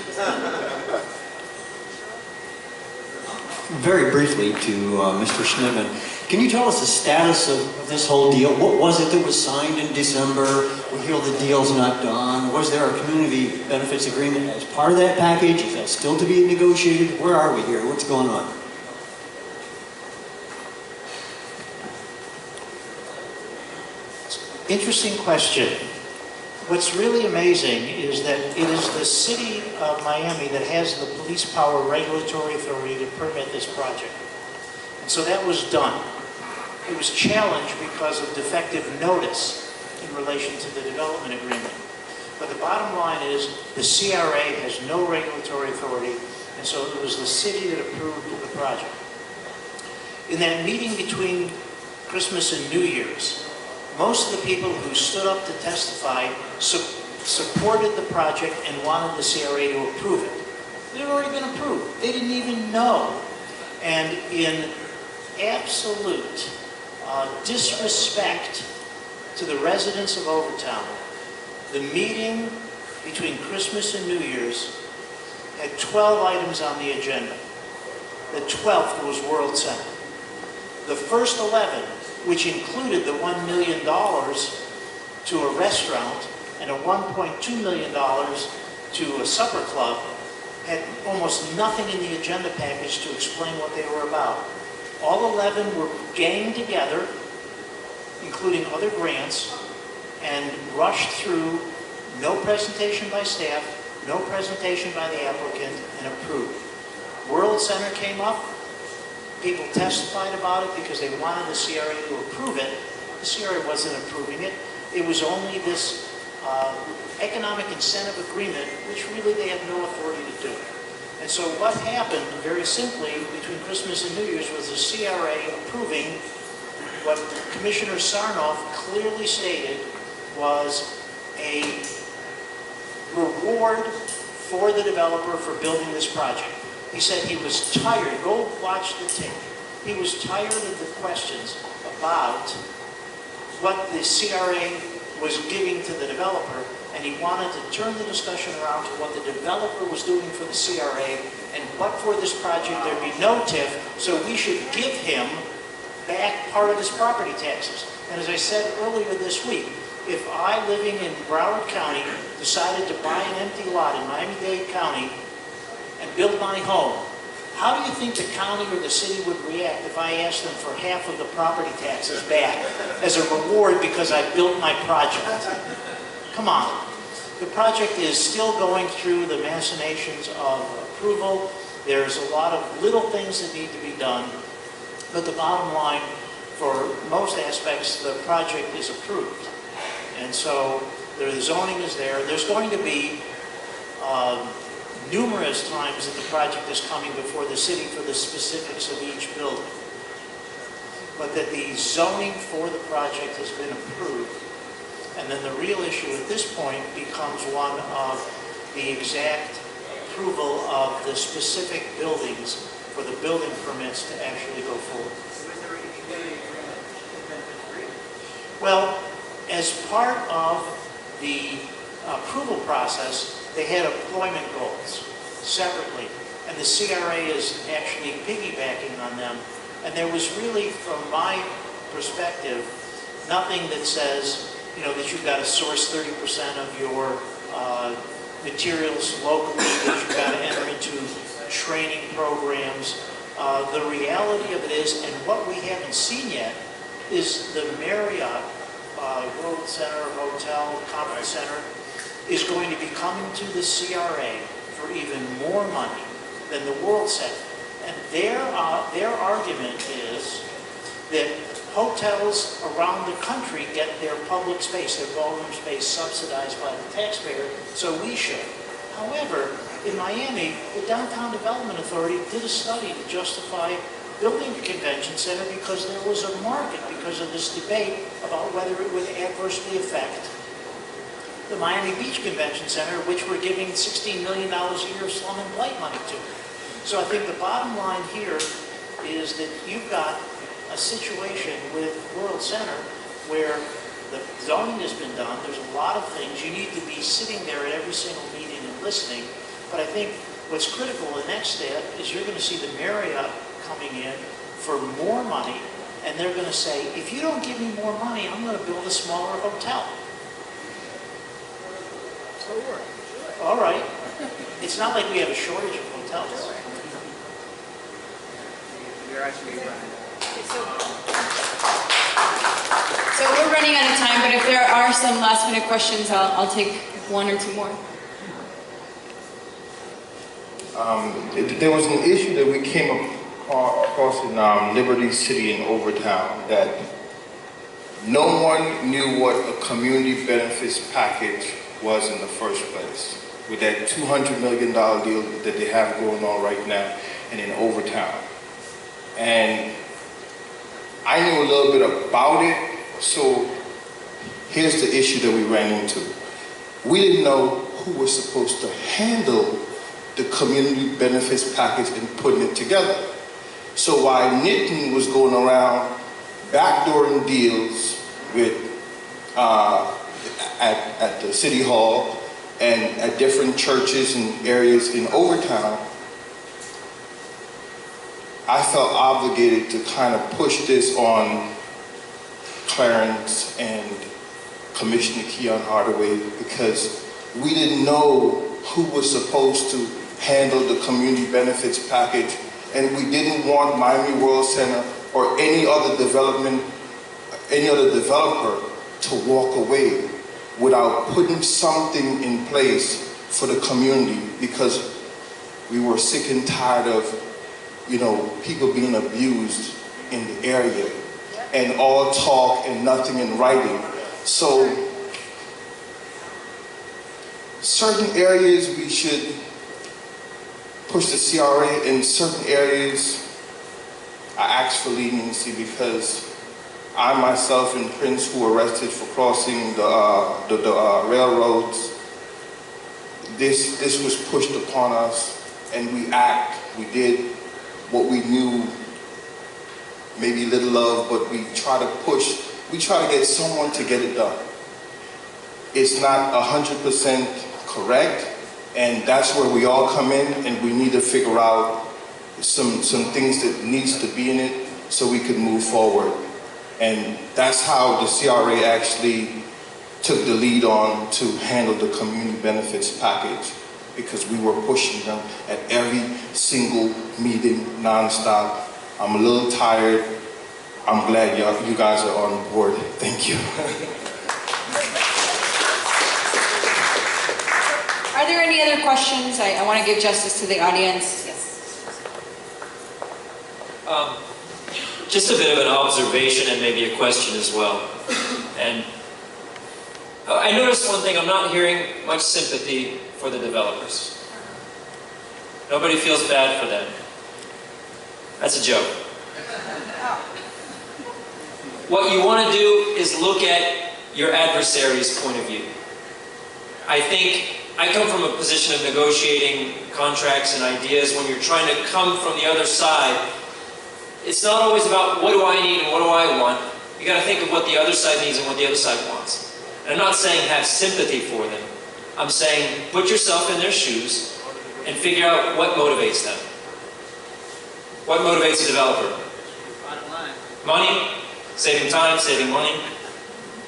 [SPEAKER 10] Very briefly to Mr. Schnittman, can you tell us the status of this whole deal? What was it that was signed in December? We hear the deal's not done. Was there a community benefits agreement as part of that package? Is that still to be negotiated? Where are we here? What's going on?
[SPEAKER 8] Interesting question. What's really amazing is that it is the city of Miami that has the police power regulatory authority to permit this project. And so that was done. It was challenged because of defective notice in relation to the development agreement. But the bottom line is the CRA has no regulatory authority, and so it was the city that approved the project. In that meeting between Christmas and New Year's, most of the people who stood up to testify supported the project and wanted the CRA to approve it. It had already been approved. They didn't even know. And in absolute disrespect to the residents of Overtown, the meeting between Christmas and New Year's had 12 items on the agenda. The 12th was World Center. The first 11, which included the $1 million to a restaurant and a $1.2 million to a supper club, had almost nothing in the agenda package to explain what they were about. All 11 were ganged together, including other grants, and rushed through, no presentation by staff, no presentation by the applicant, and approved. World Center came up. People testified about it because they wanted the CRA to approve it. The CRA wasn't approving it. It was only this economic incentive agreement, which really they have no authority to do. And so what happened, very simply, between Christmas and New Year's was the CRA approving what Commissioner Sarnoff clearly stated was a reward for the developer for building this project. He said he was tired, go watch the tape, he was tired of the questions about what the CRA was giving to the developer, and he wanted to turn the discussion around to what the developer was doing for the CRA, and but for this project there'd be no TIF, so we should give him back part of his property taxes. And as I said earlier this week, if I, living in Broward County, decided to buy an empty lot in Miami-Dade County and build my home, how do you think the county or the city would react if I asked them for half of the property taxes back as a reward because I built my project? Come on. The project is still going through the machinations of approval. There's a lot of little things that need to be done, but the bottom line, for most aspects, the project is approved. And so the zoning is there. There's going to be numerous times that the project is coming before the city for the specifics of each building. But that the zoning for the project has been approved. And then the real issue at this point becomes one of the exact approval of the specific buildings for the building permits to actually go forward. Well, as part of the approval process, they had employment goals separately, and the CRA is actually piggybacking on them. And there was really, from my perspective, nothing that says, that you've got to source 30% of your materials locally, that you've got to enter into training programs. The reality of it is, and what we haven't seen yet, is the Marriott World Center, Hotel, Conference Center is going to be coming to the CRA for even more money than the World Center. And their argument is that hotels around the country get their public space, their ballroom space subsidized by the taxpayer, so we should. However, in Miami, the Downtown Development Authority did a study to justify building a convention center because there was a market, because of this debate about whether it would adversely affect the Miami Beach Convention Center, which we're giving $16 million a year of slum and blight money to. So I think the bottom line here is that you've got a situation with World Center where the zoning has been done. There's a lot of things. You need to be sitting there at every single meeting and listening. But I think what's critical, the next step, is you're going to see the Marriott coming in for more money, and they're going to say, if you don't give me more money, I'm going to build a smaller hotel. All right. It's not like we have a shortage of hotels.
[SPEAKER 1] You're actually right.
[SPEAKER 2] So we're running out of time, but if there are some last minute questions, I'll take one or two more.
[SPEAKER 6] There was an issue that we came across in Liberty City in Overtown that no one knew what a community benefits package was in the first place, with that $200 million deal that they have going on right now and in Overtown. And I knew a little bit about it, so here's the issue that we ran into. We didn't know who was supposed to handle the community benefits package and putting it together. So while Nitin was going around backdooring deals with at the city hall and at different churches and areas in Overtown, I felt obligated to kind of push this on Clarence and Commissioner Keon Hardaway, because we didn't know who was supposed to handle the community benefits package, and we didn't want Miami World Center or any other developer to walk away without putting something in place for the community, because we were sick and tired of, people being abused in the area, and all talk and nothing in writing. So certain areas we should push the CRA. In certain areas I asked for leniency, because I myself and Prince, who were arrested for crossing the railroads, this was pushed upon us, and we did what we knew, maybe little of, but we try to get someone to get it done. It's not 100% correct, and that's where we all come in, and we need to figure out some things that needs to be in it so we can move forward. And that's how the CRA actually took the lead on to handle the community benefits package, because we were pushing them at every single meeting nonstop. I'm a little tired. I'm glad you guys are on board. Thank you.
[SPEAKER 2] Are there any other questions? I want to give justice to the audience. Yes.
[SPEAKER 11] Just a bit of an observation and maybe a question as well. And I noticed one thing, I'm not hearing much sympathy for the developers. Nobody feels bad for them. That's a joke. What you want to do is look at your adversary's point of view. I think I come from a position of negotiating contracts and ideas. When you're trying to come from the other side, it's not always about what do I need and what do I want. You got to think of what the other side needs and what the other side wants. And I'm not saying have sympathy for them. I'm saying put yourself in their shoes and figure out what motivates them. What motivates a developer? Money, saving time, saving money.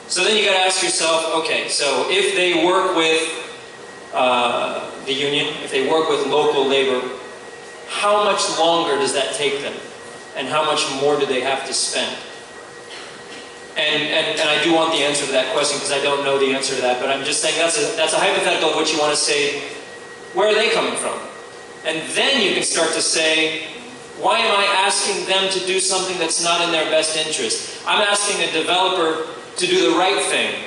[SPEAKER 11] So then you got to ask yourself, okay, so if they work with the union, if they work with local labor, how much longer does that take them? And how much more do they have to spend? And I do want the answer to that question because I don't know the answer to that, but I'm just saying that's a hypothetical of what you want to say, where are they coming from? And then you can start to say, why am I asking them to do something that's not in their best interest? I'm asking a developer to do the right thing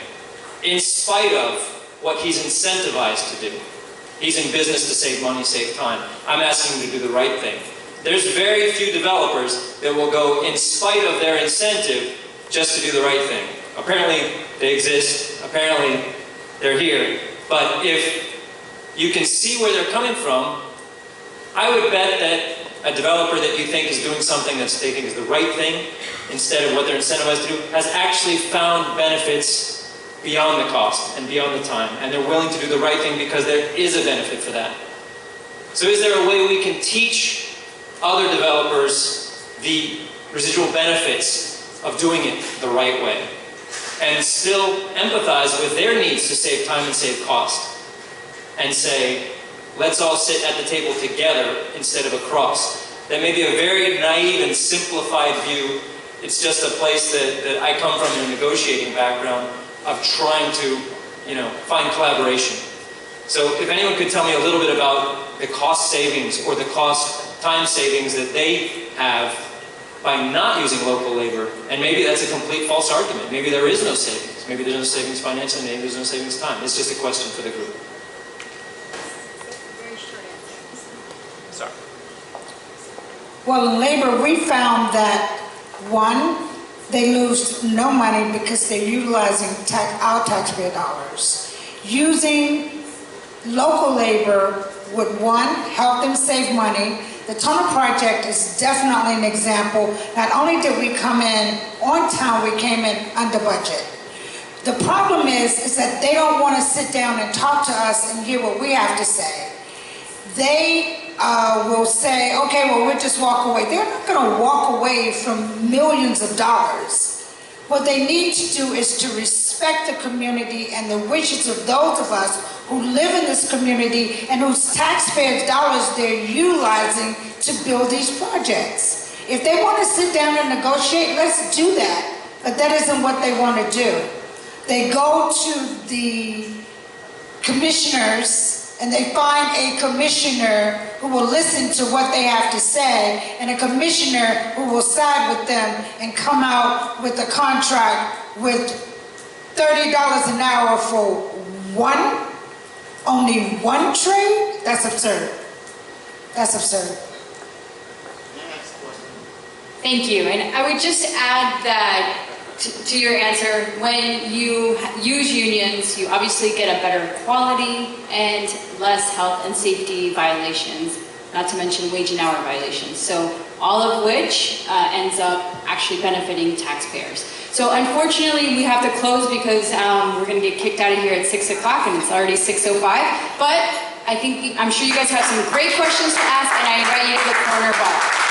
[SPEAKER 11] in spite of what he's incentivized to do. He's in business to save money, save time. I'm asking him to do the right thing. There's very few developers that will go in spite of their incentive just to do the right thing. Apparently they exist, apparently they're here, but if you can see where they're coming from, I would bet that a developer that you think is doing something that they think is the right thing, instead of what they're incentivized to do, has actually found benefits beyond the cost and beyond the time, and they're willing to do the right thing because there is a benefit for that. So is there a way we can teach other developers the residual benefits of doing it the right way, and still empathize with their needs to save time and save cost, and say, let's all sit at the table together instead of across? That may be a very naive and simplified view. It's just a place that I come from in a negotiating background of trying to, find collaboration. So if anyone could tell me a little bit about the cost savings or the time savings that they have by not using local labor, and maybe that's a complete false argument. Maybe there is no savings. Maybe there's no savings financially, maybe there's no savings time. It's just a question for the group. Sorry.
[SPEAKER 5] Well, in labor, we found that, one, they lose no money because they're utilizing our taxpayer dollars. Using local labor would, one, help them save money. The tunnel project is definitely an example. Not only did we come in on time, we came in under budget. The problem is that they don't want to sit down and talk to us and hear what we have to say. They will say, okay, well, we'll just walk away. They're not going to walk away from millions of dollars. What they need to do is to respect the community and the wishes of those of us who live in this community and whose taxpayers' dollars they're utilizing to build these projects. If they want to sit down and negotiate, let's do that. But that isn't what they want to do. They go to the commissioners and they find a commissioner who will listen to what they have to say, and a commissioner who will side with them and come out with a contract with $30 an hour for only one trade? That's absurd. That's absurd.
[SPEAKER 2] Thank you. And I would just add that to your answer, when you use unions, you obviously get a better quality and less health and safety violations, not to mention wage and hour violations. So all of which ends up actually benefiting taxpayers. So unfortunately, we have to close because we're going to get kicked out of here at 6 o'clock and it's already 6:05. But I'm sure you guys have some great questions to ask, and I invite you to the corner bar.